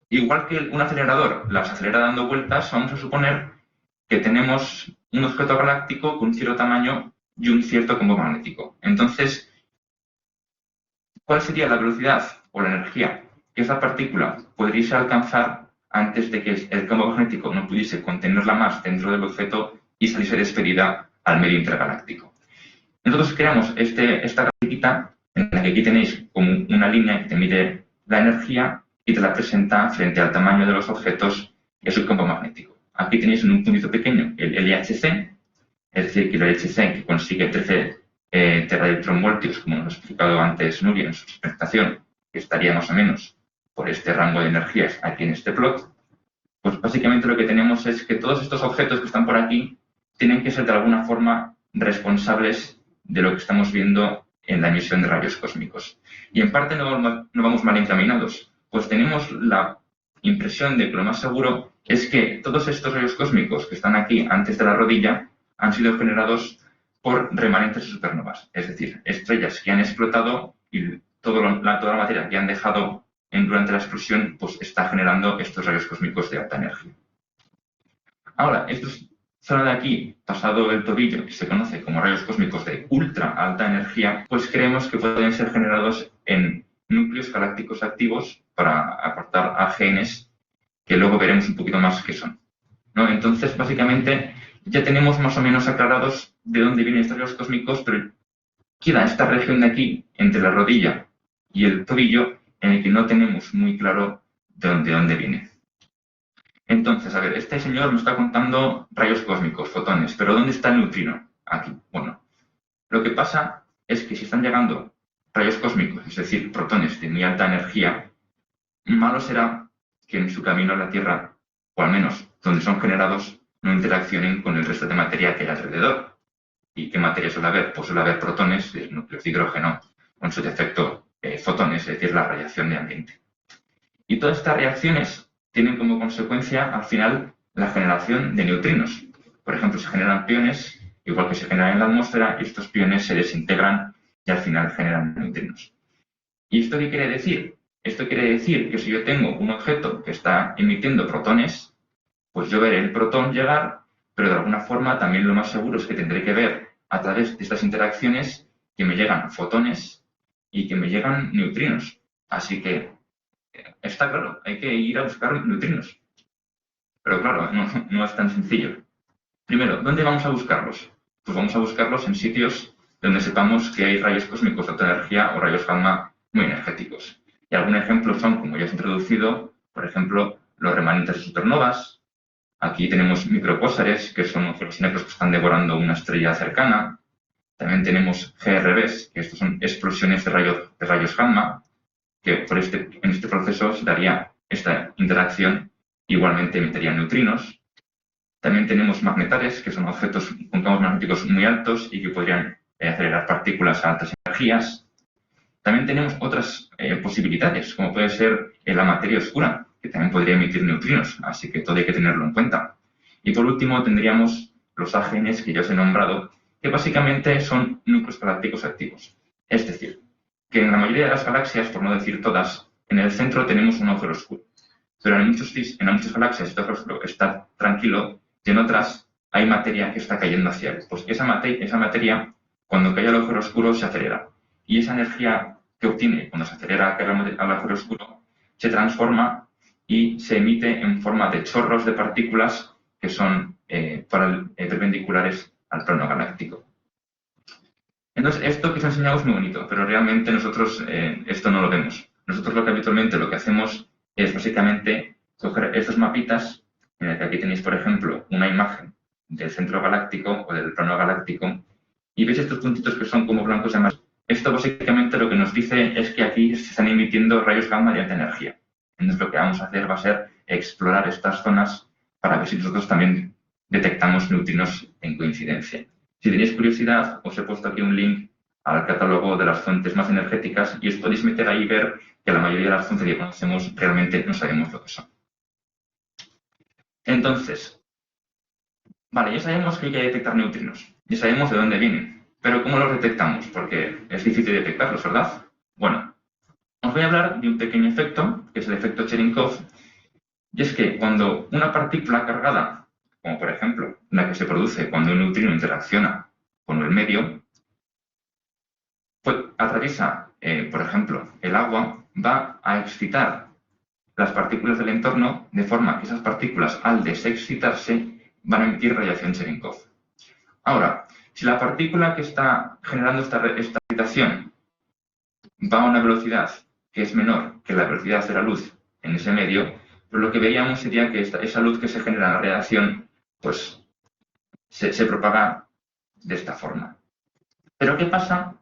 igual que un acelerador las acelera dando vueltas, vamos a suponer que tenemos un objeto galáctico con un cierto tamaño y un cierto campo magnético. Entonces, ¿cuál sería la velocidad o la energía que esa partícula podría alcanzar antes de que el campo magnético no pudiese contenerla más dentro del objeto y saliese despedida al medio intergaláctico? Nosotros creamos esta grafiquita en la que aquí tenéis como una línea que te mide la energía y te la presenta frente al tamaño de los objetos y a su campo magnético. Aquí tenéis en un puntito pequeño el LHC, es decir, que el LHC que consigue 13 teraelectronvoltios, como nos ha explicado antes Nuria en su presentación, que estaría más o menos por este rango de energías aquí en este plot. Pues básicamente lo que tenemos es que todos estos objetos que están por aquí tienen que ser de alguna forma responsables de lo que estamos viendo en la emisión de rayos cósmicos. Y en parte no vamos mal encaminados, pues tenemos la impresión de que lo más seguro es que todos estos rayos cósmicos que están aquí antes de la rodilla han sido generados por remanentes de supernovas, es decir, estrellas que han explotado y toda la materia que han dejado durante la explosión pues está generando estos rayos cósmicos de alta energía. Ahora, estos zona de aquí, pasado el tobillo, que se conoce como rayos cósmicos de ultra alta energía, pues creemos que pueden ser generados en núcleos galácticos activos para aportar a genes que luego veremos un poquito más qué son, ¿no? Entonces, básicamente, ya tenemos más o menos aclarados de dónde vienen estos rayos cósmicos, pero queda esta región de aquí, entre la rodilla y el tobillo, en el que no tenemos muy claro de dónde viene. Entonces, a ver, este señor me está contando rayos cósmicos, fotones, pero ¿dónde está el neutrino? Aquí. Bueno, lo que pasa es que si están llegando rayos cósmicos, es decir, protones de muy alta energía, malo será que en su camino a la Tierra, o al menos donde son generados, no interaccionen con el resto de materia que hay alrededor. ¿Y qué materia suele haber? Pues suele haber protones, núcleos de hidrógeno, con su defecto fotones, es decir, la radiación de ambiente. Y todas estas reacciones tienen como consecuencia, al final, la generación de neutrinos. Por ejemplo, se generan piones, igual que se generan en la atmósfera, y estos piones se desintegran y al final generan neutrinos. ¿Y esto qué quiere decir? Esto quiere decir que si yo tengo un objeto que está emitiendo protones, pues yo veré el protón llegar, pero de alguna forma también lo más seguro es que tendré que ver a través de estas interacciones que me llegan fotones y que me llegan neutrinos. Así que está claro, hay que ir a buscar neutrinos. Pero claro, no es tan sencillo. Primero, ¿dónde vamos a buscarlos? Pues vamos a buscarlos en sitios donde sepamos que hay rayos cósmicos de alta energía o rayos gamma muy energéticos. Y algún ejemplo son, como ya os he introducido, por ejemplo, los remanentes de supernovas. Aquí tenemos micropúlsares, que son agujeros negros que están devorando una estrella cercana. También tenemos GRBs, que estos son explosiones de rayos gamma, que en este proceso se daría esta interacción, igualmente emitirían neutrinos. También tenemos magnetares, que son objetos con campos magnéticos muy altos y que podrían acelerar partículas a altas energías. También tenemos otras posibilidades, como puede ser la materia oscura, que también podría emitir neutrinos, así que todo hay que tenerlo en cuenta. Y por último tendríamos los AGNs que ya os he nombrado, que básicamente son núcleos galácticos activos. Es decir, que en la mayoría de las galaxias, por no decir todas, en el centro tenemos un agujero oscuro. Pero en muchas galaxias este agujero oscuro está tranquilo y en otras hay materia que está cayendo hacia él. Pues esa materia, cuando cae al agujero oscuro, se acelera. Y esa energía que obtiene cuando se acelera al agujero oscuro se transforma y se emite en forma de chorros de partículas que son perpendiculares al plano galáctico. Entonces, esto que os he enseñado es muy bonito, pero realmente nosotros esto no lo vemos. Nosotros habitualmente lo que hacemos es básicamente coger estos mapitas, en el que aquí tenéis, por ejemplo, una imagen del centro galáctico o del plano galáctico, y veis estos puntitos que son como blancos y amarillos. Esto básicamente lo que nos dice es que aquí se están emitiendo rayos gamma de alta energía. Entonces, lo que vamos a hacer va a ser explorar estas zonas para ver si nosotros también detectamos neutrinos en coincidencia. Si tenéis curiosidad, os he puesto aquí un link al catálogo de las fuentes más energéticas y os podéis meter ahí y ver que la mayoría de las fuentes que conocemos realmente no sabemos lo que son. Entonces, vale, ya sabemos que hay que detectar neutrinos, ya sabemos de dónde vienen, pero ¿cómo los detectamos? Porque es difícil detectarlos, ¿verdad? Bueno, os voy a hablar de un pequeño efecto, que es el efecto Cherenkov, y es que cuando una partícula cargada, como por ejemplo la que se produce cuando un neutrino interacciona con el medio, pues atraviesa, por ejemplo, el agua, va a excitar las partículas del entorno de forma que esas partículas, al desexcitarse, van a emitir radiación Cherenkov. Ahora, si la partícula que está generando esta excitación va a una velocidad que es menor que la velocidad de la luz en ese medio, pues lo que veríamos sería que esa luz que se genera en la radiación pues se propaga de esta forma. Pero ¿qué pasa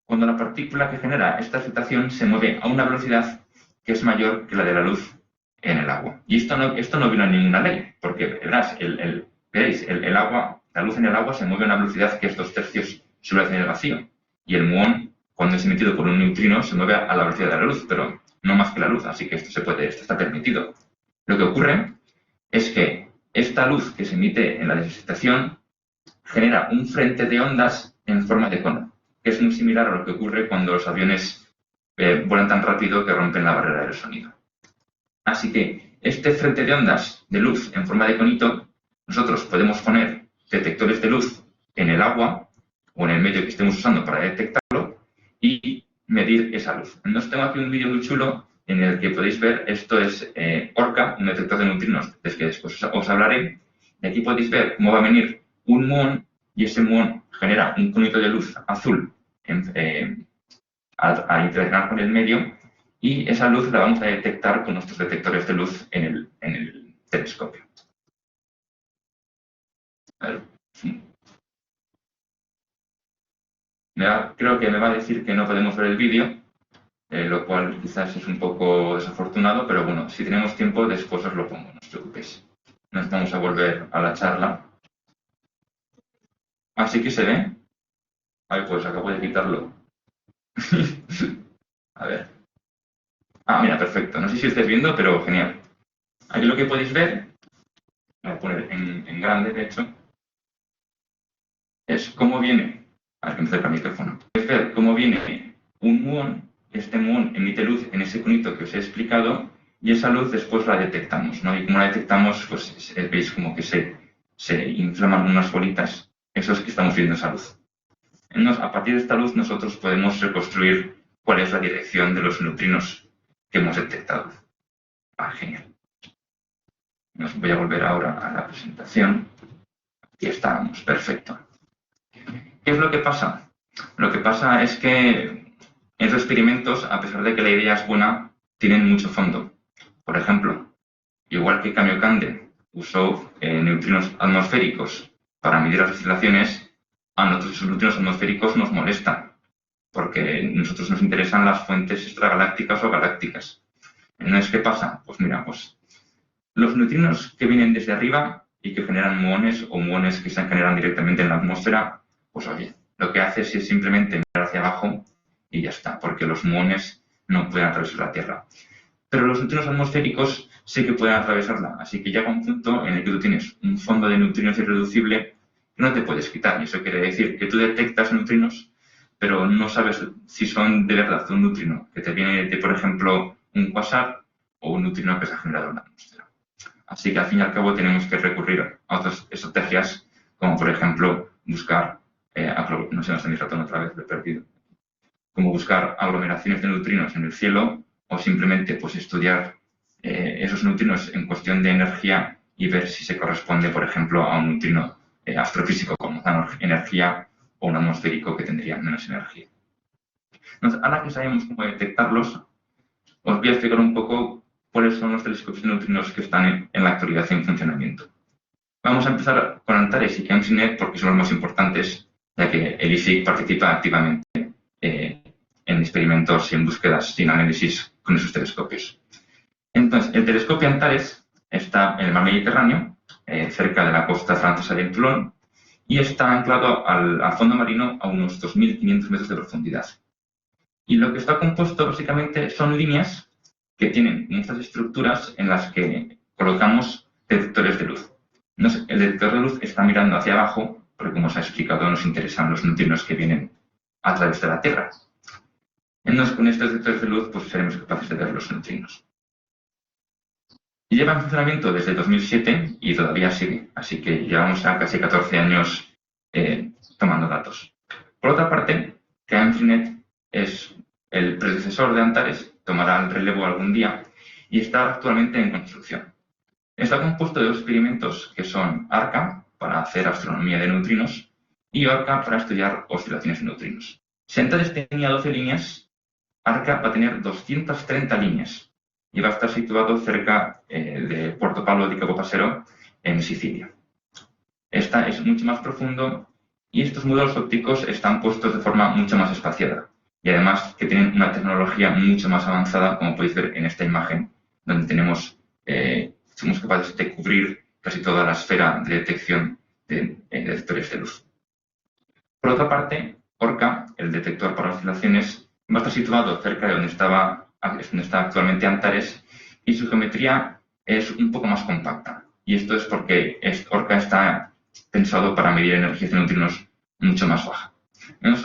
cuando la partícula que genera esta excitación se mueve a una velocidad que es mayor que la de la luz en el agua. Y esto no viola ninguna ley, porque verás, el agua, la luz en el agua se mueve a una velocidad que es 2/3 su velocidad en el vacío. Y el muón, cuando es emitido por un neutrino, se mueve a la velocidad de la luz, pero no más que la luz, así que esto está permitido. Lo que ocurre es que esta luz que se emite en la desexcitación genera un frente de ondas en forma de cono, que es muy similar a lo que ocurre cuando los aviones vuelan tan rápido que rompen la barrera del sonido. Así que este frente de ondas de luz en forma de conito, nosotros podemos poner detectores de luz en el agua o en el medio que estemos usando para detectarlo y medir esa luz. Entonces tengo aquí un vídeo muy chulo en el que podéis ver, esto es ORCA, un detector de neutrinos, del que después os hablaré. Y aquí podéis ver cómo va a venir un muón y ese muón genera un conito de luz azul al interaccionar con el medio, y esa luz la vamos a detectar con nuestros detectores de luz en el telescopio. A ver. Creo que me va a decir que no podemos ver el vídeo, lo cual quizás es un poco desafortunado, pero bueno, si tenemos tiempo después os lo pongo, no os preocupéis. Nos vamos a volver a la charla. Así que se ve. Ay, pues acabo de quitarlo. A ver. Ah, mira, perfecto. No sé si estáis viendo, pero genial. Aquí lo que podéis ver, voy a poner en grande, de hecho, es cómo viene. A ver, que me acerca el micrófono. Podéis ver cómo viene un muón. Este muón emite luz en ese conito que os he explicado, y esa luz después la detectamos, ¿no? Y como la detectamos, pues veis como que se inflaman unas bolitas. Eso es que estamos viendo esa luz. Entonces, a partir de esta luz nosotros podemos reconstruir cuál es la dirección de los neutrinos que hemos detectado. Ah, genial. Nos voy a volver ahora a la presentación. Aquí estábamos, perfecto. ¿Qué es lo que pasa? Lo que pasa es que estos experimentos, a pesar de que la idea es buena, tienen mucho fondo. Por ejemplo, igual que Kamiokande usó neutrinos atmosféricos para medir las oscilaciones, a nosotros esos neutrinos atmosféricos nos molestan, porque a nosotros nos interesan las fuentes extragalácticas o galácticas. Entonces, ¿qué pasa? Pues mira, pues los neutrinos que vienen desde arriba y que generan muones o muones que se generan directamente en la atmósfera, pues oye, lo que hace es simplemente mirar hacia abajo y ya está, porque los muones no pueden atravesar la Tierra. Pero los neutrinos atmosféricos sí que pueden atravesarla, así que llega un punto en el que tú tienes un fondo de neutrinos irreducible que no te puedes quitar. Y eso quiere decir que tú detectas neutrinos, pero no sabes si son de verdad un neutrino que te viene de, por ejemplo, un quasar o un neutrino que se ha generado en la atmósfera. Así que al fin y al cabo tenemos que recurrir a otras estrategias, como por ejemplo buscar, no sé, no está mi ratón otra vez, lo he perdido, como buscar aglomeraciones de neutrinos en el cielo o simplemente pues estudiar esos neutrinos en cuestión de energía y ver si se corresponde, por ejemplo, a un neutrino astrofísico con más energía o un atmosférico que tendría menos energía. Entonces, ahora que sabemos cómo detectarlos, os voy a explicar un poco cuáles son los telescopios de neutrinos que están en la actualidad en funcionamiento. Vamos a empezar con Antares y CheMSINet porque son los más importantes, ya que el IFIC participa activamente en experimentos y en búsquedas y en análisis con esos telescopios. Entonces, el telescopio Antares está en el mar Mediterráneo, cerca de la costa francesa de Toulon, y está anclado al fondo marino a unos 2.500 metros de profundidad. Y lo que está compuesto básicamente son líneas que tienen muchas estructuras en las que colocamos detectores de luz. Entonces, el detector de luz está mirando hacia abajo, porque como os he explicado, nos interesan los neutrinos que vienen a través de la Tierra. Entonces, con estos detectores de luz, pues seremos capaces de ver los neutrinos. Y lleva en funcionamiento desde 2007 y todavía sigue, así que llevamos a casi 14 años tomando datos. Por otra parte, CheMSINet es el predecesor de Antares, tomará el relevo algún día y está actualmente en construcción. Está compuesto de dos experimentos que son ARCA, para hacer astronomía de neutrinos, y ORCA, para estudiar oscilaciones de neutrinos. Si Antares tenía 12 líneas, ARCA va a tener 230 líneas y va a estar situado cerca de Puerto Pablo di Capopasero, en Sicilia. Esta es mucho más profundo y estos módulos ópticos están puestos de forma mucho más espaciada y además que tienen una tecnología mucho más avanzada, como podéis ver en esta imagen, donde tenemos somos capaces de cubrir casi toda la esfera de detección de detectores de luz. Por otra parte, ORCA, el detector para oscilaciones, va a estar situado cerca de donde está actualmente Antares, y su geometría es un poco más compacta. Y esto es porque ORCA está pensado para medir energías de neutrinos mucho más baja.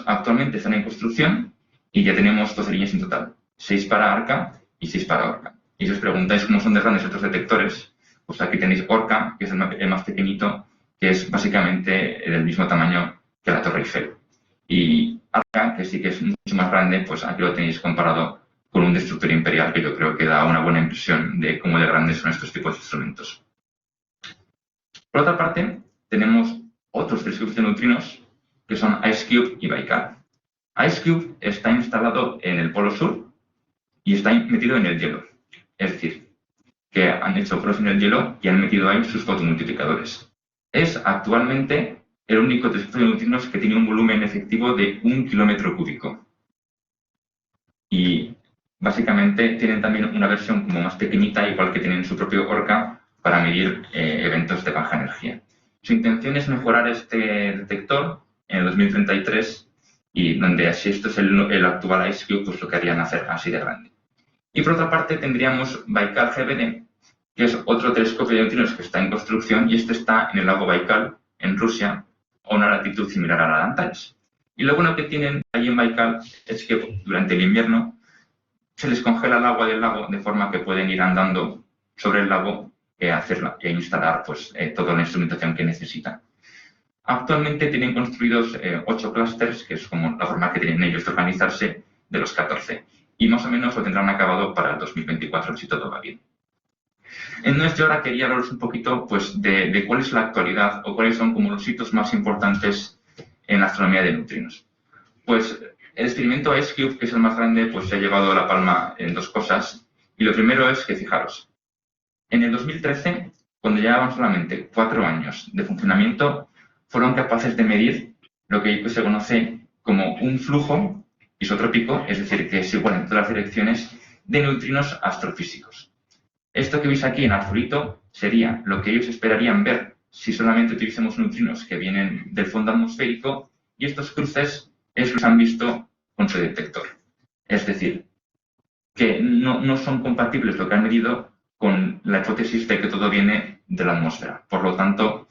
Actualmente están en construcción y ya tenemos 12 líneas en total, 6 para ARCA y 6 para ORCA. Y si os preguntáis cómo son de grandes estos detectores, pues aquí tenéis ORCA, que es el más pequeñito, que es básicamente del mismo tamaño que la Torre Eiffel. Y ARCA, que sí que es mucho más grande, pues aquí lo tenéis comparado con un destructor imperial, que yo creo que da una buena impresión de cómo de grandes son estos tipos de instrumentos. Por otra parte, tenemos otros telescopios de neutrinos, que son IceCube y Baikal. IceCube está instalado en el Polo Sur y está metido en el hielo. Es decir, que han hecho pruebas en el hielo y han metido ahí sus fotomultiplicadores. Es actualmente el único telescopio de neutrinos que tiene un volumen efectivo de 1 kilómetro cúbico. Y básicamente tienen también una versión como más pequeñita, igual que tienen su propio ORCA, para medir eventos de baja energía. Su intención es mejorar este detector en el 2033 y donde si esto es el actual IceCube, pues lo querían hacer así de grande. Y por otra parte tendríamos Baikal GBD, que es otro telescopio de neutrinos que está en construcción, y este está en el lago Baikal, en Rusia, a una latitud similar a la de Antares. Y lo bueno que tienen ahí en Baikal es que durante el invierno se les congela el agua del lago, de forma que pueden ir andando sobre el lago e instalar pues, toda la instrumentación que necesitan. Actualmente tienen construidos 8 clústeres, que es como la forma que tienen ellos de organizarse, de los 14. Y más o menos lo tendrán acabado para el 2024, si todo va bien. Entonces yo ahora quería hablaros un poquito pues, de cuál es la actualidad o cuáles son como los hitos más importantes en la astronomía de neutrinos. Pues el experimento IceCube, que es el más grande, pues se ha llevado la palma en 2 cosas. Y lo primero es que, fijaros, en el 2013, cuando llevaban solamente 4 años de funcionamiento, fueron capaces de medir lo que se conoce como un flujo isotrópico, es decir, que es igual en todas las direcciones, de neutrinos astrofísicos. Esto que veis aquí en azulito sería lo que ellos esperarían ver si solamente tuviésemos neutrinos que vienen del fondo atmosférico, y estos cruces los han visto con su detector. Es decir, que no son compatibles lo que han medido con la hipótesis de que todo viene de la atmósfera. Por lo tanto,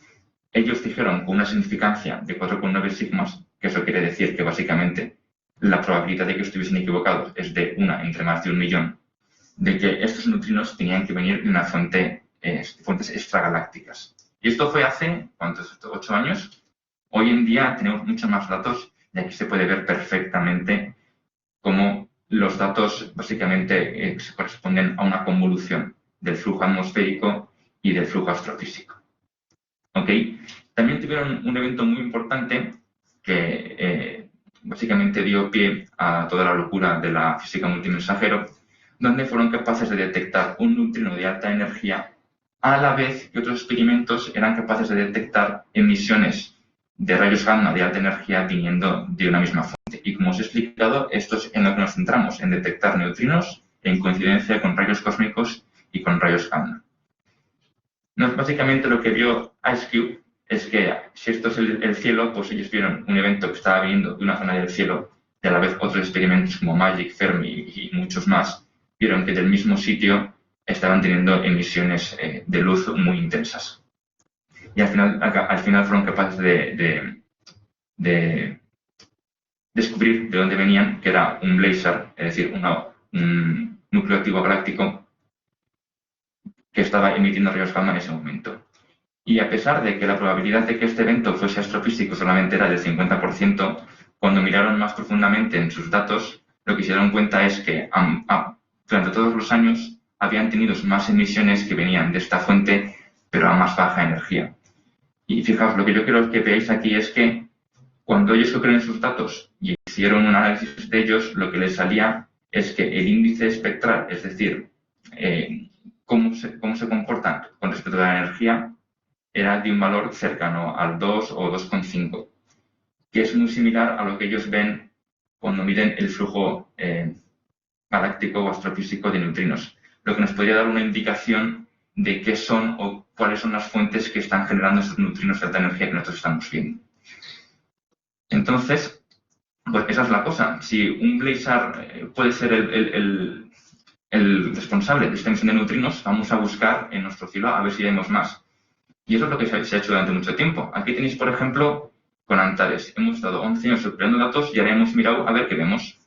ellos dijeron con una significancia de 4,9 sigmas, que eso quiere decir que básicamente la probabilidad de que estuviesen equivocados es de 1 entre más de 1 millón, de que estos neutrinos tenían que venir de una fuentes extragalácticas. Y esto fue hace, ¿cuántos? 8 años. Hoy en día tenemos muchos más datos y aquí se puede ver perfectamente cómo los datos básicamente se corresponden a una convolución del flujo atmosférico y del flujo astrofísico. ¿Ok? También tuvieron un evento muy importante que básicamente dio pie a toda la locura de la física multimensajero, donde fueron capaces de detectar un neutrino de alta energía a la vez que otros experimentos eran capaces de detectar emisiones de rayos gamma de alta energía viniendo de una misma fuente. Y como os he explicado, esto es en lo que nos centramos, en detectar neutrinos en coincidencia con rayos cósmicos y con rayos gamma. Básicamente lo que vio IceCube es que si esto es el cielo, pues ellos vieron un evento que estaba viniendo de una zona del cielo, y a la vez otros experimentos como MAGIC, Fermi y muchos más, vieron que del mismo sitio estaban teniendo emisiones de luz muy intensas. Y al final fueron capaces de descubrir de dónde venían, que era un blazar, es decir, un núcleo activo galáctico que estaba emitiendo rayos gamma en ese momento. Y a pesar de que la probabilidad de que este evento fuese astrofísico solamente era del 50%, cuando miraron más profundamente en sus datos, lo que se dieron cuenta es que durante todos los años habían tenido más emisiones que venían de esta fuente, pero a más baja energía. Y fijaos, lo que yo quiero que veáis aquí es que cuando ellos cogieron sus datos y hicieron un análisis de ellos, lo que les salía es que el índice espectral, es decir, cómo se comportan con respecto a la energía, era de un valor cercano al 2 o 2,5, que es muy similar a lo que ellos ven cuando miden el flujo galáctico o astrofísico de neutrinos, lo que nos podría dar una indicación de qué son o cuáles son las fuentes que están generando estos neutrinos de alta energía que nosotros estamos viendo. Entonces, pues esa es la cosa. Si un blazar puede ser el responsable de esta emisión de neutrinos, vamos a buscar en nuestro cielo a ver si vemos más. Y eso es lo que se ha hecho durante mucho tiempo. Aquí tenéis, por ejemplo, con Antares. Hemos estado 11 años obteniendo datos y ahora hemos mirado a ver qué vemos.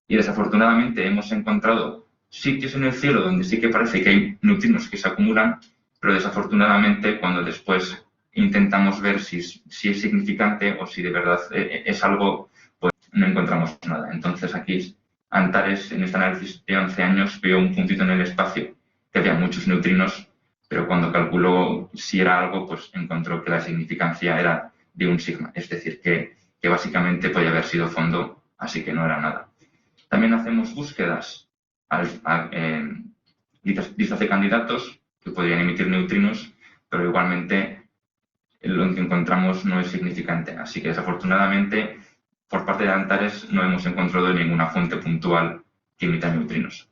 Y desafortunadamente hemos encontrado sitios en el cielo donde sí que parece que hay neutrinos que se acumulan, pero desafortunadamente cuando después intentamos ver si es significante o si de verdad es algo, pues no encontramos nada. Entonces aquí Antares, en este análisis de 11 años, vio un puntito en el espacio que había muchos neutrinos, pero cuando calculó si era algo, pues encontró que la significancia era de un sigma, es decir, que básicamente podía haber sido fondo, así que no era nada. También hacemos búsquedas listas de candidatos que podrían emitir neutrinos, pero igualmente lo que encontramos no es significante. Así que desafortunadamente, por parte de Antares no hemos encontrado ninguna fuente puntual que emita neutrinos.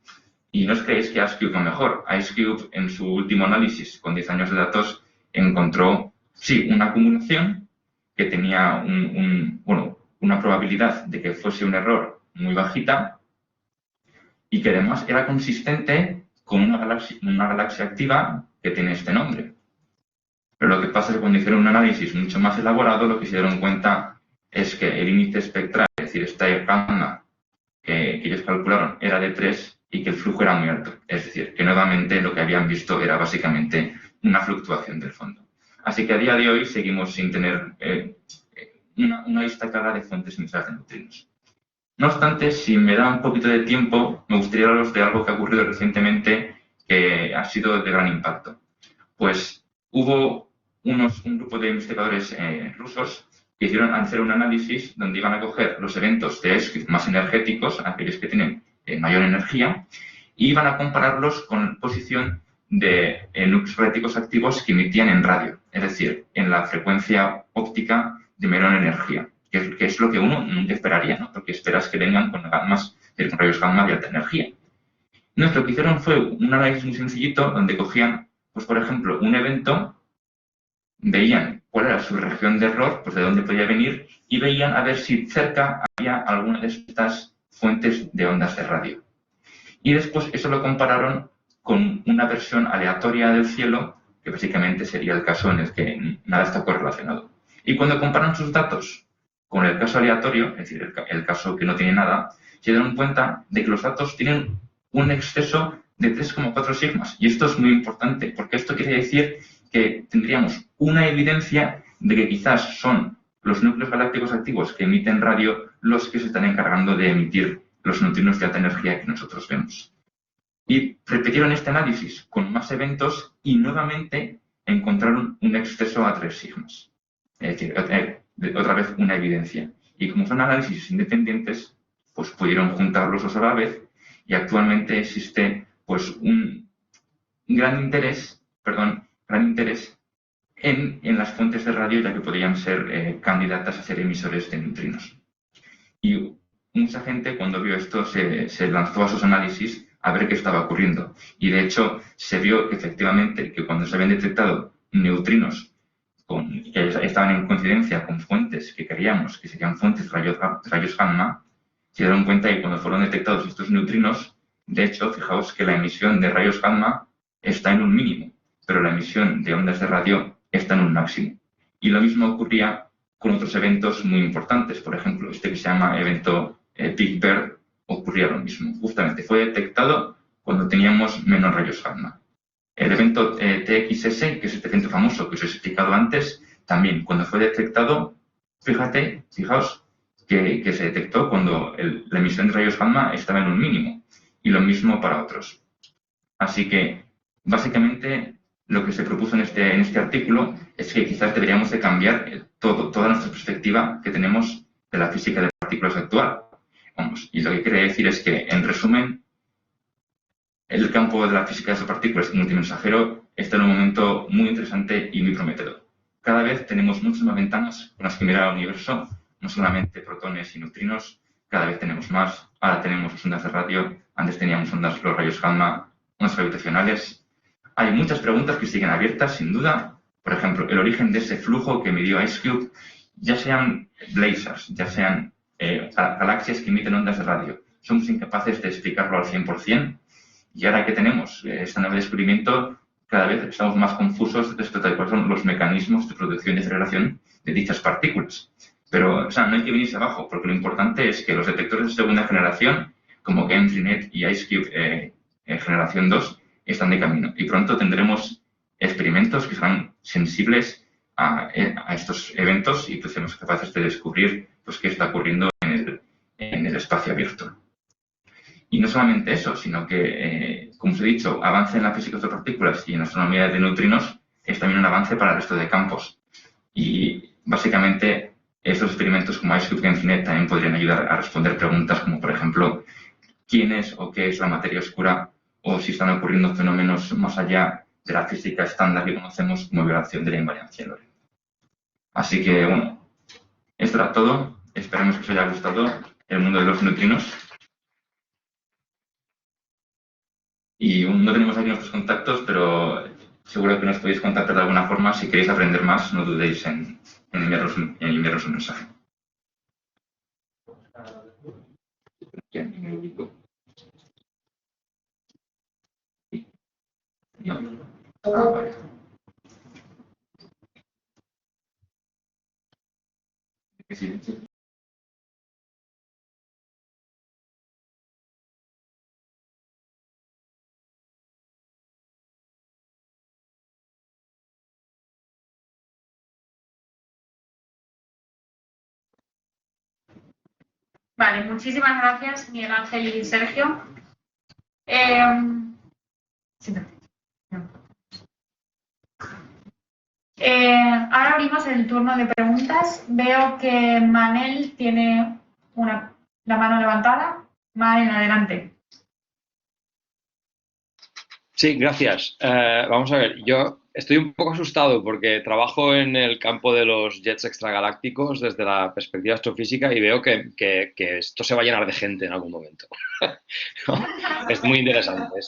Y no os creéis que IceCube va mejor. IceCube, en su último análisis, con 10 años de datos, encontró, sí, una acumulación que tenía una probabilidad de que fuese un error muy bajita y que además era consistente con una galaxia activa que tiene este nombre. Pero lo que pasa es que cuando hicieron un análisis mucho más elaborado, lo que se dieron cuenta es que el índice espectral, es decir, esta gamma que ellos calcularon, era de 3 y que el flujo era muy alto. Es decir, que nuevamente lo que habían visto era básicamente una fluctuación del fondo. Así que a día de hoy seguimos sin tener una lista clara de fuentes emisoras de neutrinos. No obstante, si me da un poquito de tiempo, me gustaría hablaros de algo que ha ocurrido recientemente que ha sido de gran impacto. Pues hubo un grupo de investigadores rusos que hicieron hacer un análisis donde iban a coger los eventos de IceCube más energéticos, aquellos que tienen mayor energía, y iban a compararlos con la posición de núcleos galácticos activos que emitían en radio, es decir, en la frecuencia óptica de menor energía, que es lo que uno nunca esperaría, ¿no? Porque esperas que vengan con rayos gamma de alta energía. Entonces, lo que hicieron fue un análisis muy sencillito donde cogían, pues por ejemplo, un evento, veían cuál era su región de error, pues de dónde podía venir, y veían a ver si cerca había alguna de estas fuentes de ondas de radio. Y después eso lo compararon con una versión aleatoria del cielo, que básicamente sería el caso en el que nada está correlacionado. Y cuando comparan sus datos con el caso aleatorio, es decir, el caso que no tiene nada, se dieron cuenta de que los datos tienen un exceso de 3,4 sigmas. Y esto es muy importante, porque esto quiere decir que tendríamos una evidencia de que quizás son los núcleos galácticos activos que emiten radio los que se están encargando de emitir los neutrinos de alta energía que nosotros vemos. Y repitieron este análisis con más eventos y nuevamente encontraron un exceso a 3 sigmas. Es decir, otra vez una evidencia. Y como son análisis independientes, pues pudieron juntarlos dos a la vez y actualmente existe pues un gran interés en las fuentes de radio, ya que podrían ser candidatas a ser emisores de neutrinos. Y mucha gente cuando vio esto se lanzó a sus análisis a ver qué estaba ocurriendo. Y de hecho se vio que efectivamente que cuando se habían detectado neutrinos que estaban en coincidencia con fuentes que creíamos que serían fuentes de rayos gamma, se dieron cuenta que cuando fueron detectados estos neutrinos, de hecho, fijaos que la emisión de rayos gamma está en un mínimo, pero la emisión de ondas de radio está en un máximo. Y lo mismo ocurría con otros eventos muy importantes. Por ejemplo, este que se llama evento Big Bird, ocurría lo mismo. Justamente fue detectado cuando teníamos menos rayos gamma. El evento TXS, que es este evento famoso que os he explicado antes, también cuando fue detectado, fijaos que se detectó cuando la emisión de rayos gamma estaba en un mínimo. Y lo mismo para otros. Así que, básicamente, lo que se propuso en este artículo es que quizás deberíamos de cambiar toda nuestra perspectiva que tenemos de la física de partículas actual. Y lo que quiere decir es que, en resumen, el campo de la física de las partículas multimensajero está en un momento muy interesante y muy prometedor. Cada vez tenemos muchas más ventanas con las que mirar al universo, no solamente protones y neutrinos, cada vez tenemos más. Ahora tenemos las ondas de radio, antes teníamos los rayos gamma, ondas gravitacionales. hay muchas preguntas que siguen abiertas, sin duda. Por ejemplo, el origen de ese flujo que midió IceCube, ya sean blazars, ya sean galaxias que emiten ondas de radio. Somos incapaces de explicarlo al 100%. Y ahora que tenemos este nuevo descubrimiento, cada vez estamos más confusos respecto a cuáles son los mecanismos de producción y aceleración de dichas partículas. Pero, o sea, no hay que venirse abajo, porque lo importante es que los detectores de segunda generación, como GameTree.net y IceCube generación 2, están de camino. Y pronto tendremos experimentos que serán sensibles a estos eventos y pues seremos capaces de descubrir pues, qué está ocurriendo en el espacio abierto. Y no solamente eso, sino que, como os he dicho, avance en la física de partículas y en la astronomía de neutrinos es también un avance para el resto de campos. Y básicamente estos experimentos como IceCube y GameTree.net también podrían ayudar a responder preguntas como, por ejemplo, quién es o qué es la materia oscura o si están ocurriendo fenómenos más allá de la física estándar que conocemos como violación de la invariancia de Lorentz. Así que, bueno, esto era todo. Esperemos que os haya gustado el mundo de los neutrinos. Y no tenemos aquí nuestros contactos, pero seguro que nos podéis contactar de alguna forma. Si queréis aprender más, no dudéis en enviarnos un mensaje. Vale. Sí. Vale, muchísimas gracias, Miguel Ángel y Sergio. Ahora abrimos el turno de preguntas. Veo que Manel tiene la mano levantada. Manel, adelante. Sí, gracias. Vamos a ver, yo estoy un poco asustado porque trabajo en el campo de los jets extragalácticos desde la perspectiva astrofísica y veo que esto se va a llenar de gente en algún momento. ¿No? Es muy interesante.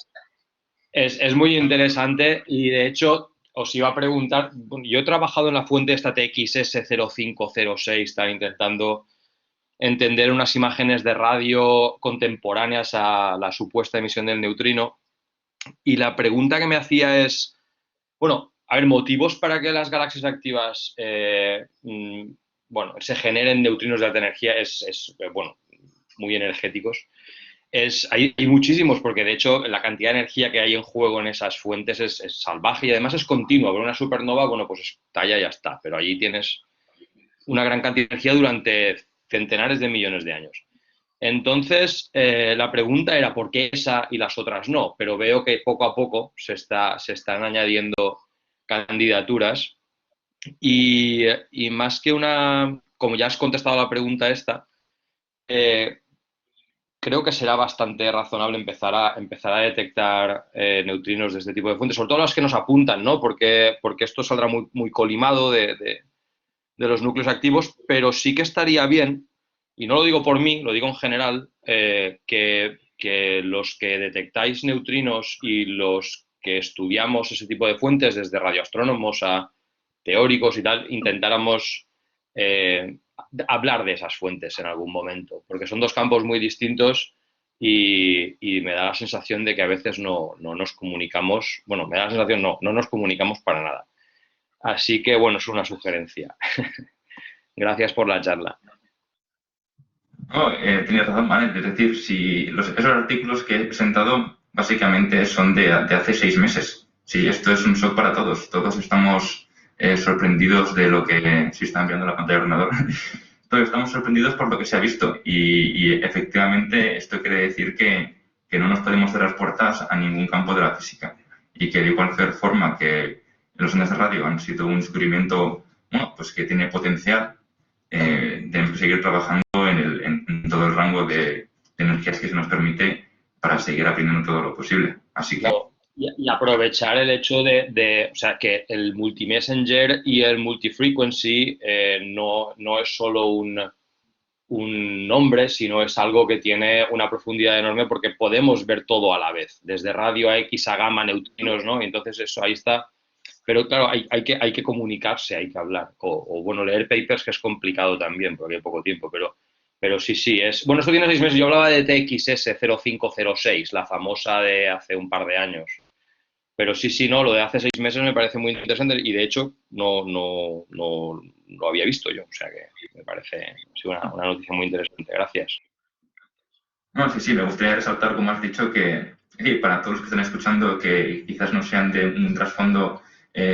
Es muy interesante y de hecho os iba a preguntar, bueno, yo he trabajado en la fuente esta TXS0506, estaba intentando entender unas imágenes de radio contemporáneas a la supuesta emisión del neutrino. Y la pregunta que me hacía es, bueno, a ver, motivos para que las galaxias activas bueno, se generen neutrinos de alta energía bueno, muy energéticos. Hay muchísimos, porque de hecho la cantidad de energía que hay en juego en esas fuentes es salvaje y además es continua. Pero una supernova, bueno, pues estalla y ya está, pero allí tienes una gran cantidad de energía durante centenares de millones de años. Entonces, la pregunta era por qué esa y las otras no, pero veo que poco a poco se están añadiendo candidaturas y más que como ya has contestado la pregunta esta, creo que será bastante razonable empezar a detectar neutrinos de este tipo de fuentes, sobre todo las que nos apuntan, ¿no? Porque esto saldrá muy colimado de los núcleos activos, pero sí que estaría bien, y no lo digo por mí, lo digo en general, que los que detectáis neutrinos y los que estudiamos ese tipo de fuentes, desde radioastrónomos a teóricos y tal, intentáramos hablar de esas fuentes en algún momento, porque son dos campos muy distintos y me da la sensación de que a veces no nos comunicamos, bueno, me da la sensación no nos comunicamos para nada. Así que, bueno, es una sugerencia. Gracias por la charla. No, tienes razón, ¿vale? Es decir, si esos artículos que he presentado básicamente son de hace 6 meses. Sí, esto es un shock para todos. Todos estamos sorprendidos de lo que... Si está enviando la pantalla del ordenador. Todos estamos sorprendidos por lo que se ha visto. Y efectivamente esto quiere decir que no nos podemos cerrar puertas a ningún campo de la física. Y que de igual forma que los ondas de radio han sido un descubrimiento, bueno, pues que tiene potencial de seguir trabajando en todo el rango de energías que se nos permite para seguir aprendiendo todo lo posible. Así que... Y aprovechar el hecho o sea, que el multimessenger y el multifrequency no es solo un nombre, sino es algo que tiene una profundidad enorme porque podemos ver todo a la vez, desde radio a X a gamma, neutrinos, ¿no? Y entonces eso ahí está. Pero claro, hay que comunicarse, hay que hablar. O, bueno, leer papers, que es complicado también, porque hay poco tiempo, pero sí, es... Bueno, esto tiene 6 meses. Yo hablaba de TXS 0506, la famosa de hace un par de años. Pero sí, no, lo de hace 6 meses me parece muy interesante y de hecho no lo había visto yo. O sea que me parece sí, una noticia muy interesante. Gracias. No, sí, me gustaría resaltar, como has dicho, que para todos los que están escuchando que quizás no sean de un trasfondo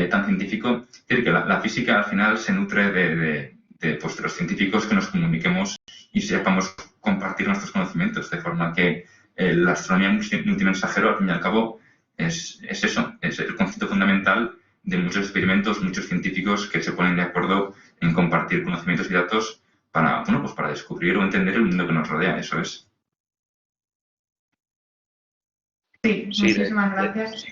tan científico, es decir, que la física al final se nutre pues, de los científicos que nos comuniquemos y sepamos compartir nuestros conocimientos, de forma que la astronomía multimensajero, al fin y al cabo, es eso, es el concepto fundamental de muchos experimentos, muchos científicos que se ponen de acuerdo en compartir conocimientos y datos para, bueno, pues para descubrir o entender el mundo que nos rodea, eso es. Sí, muchísimas gracias.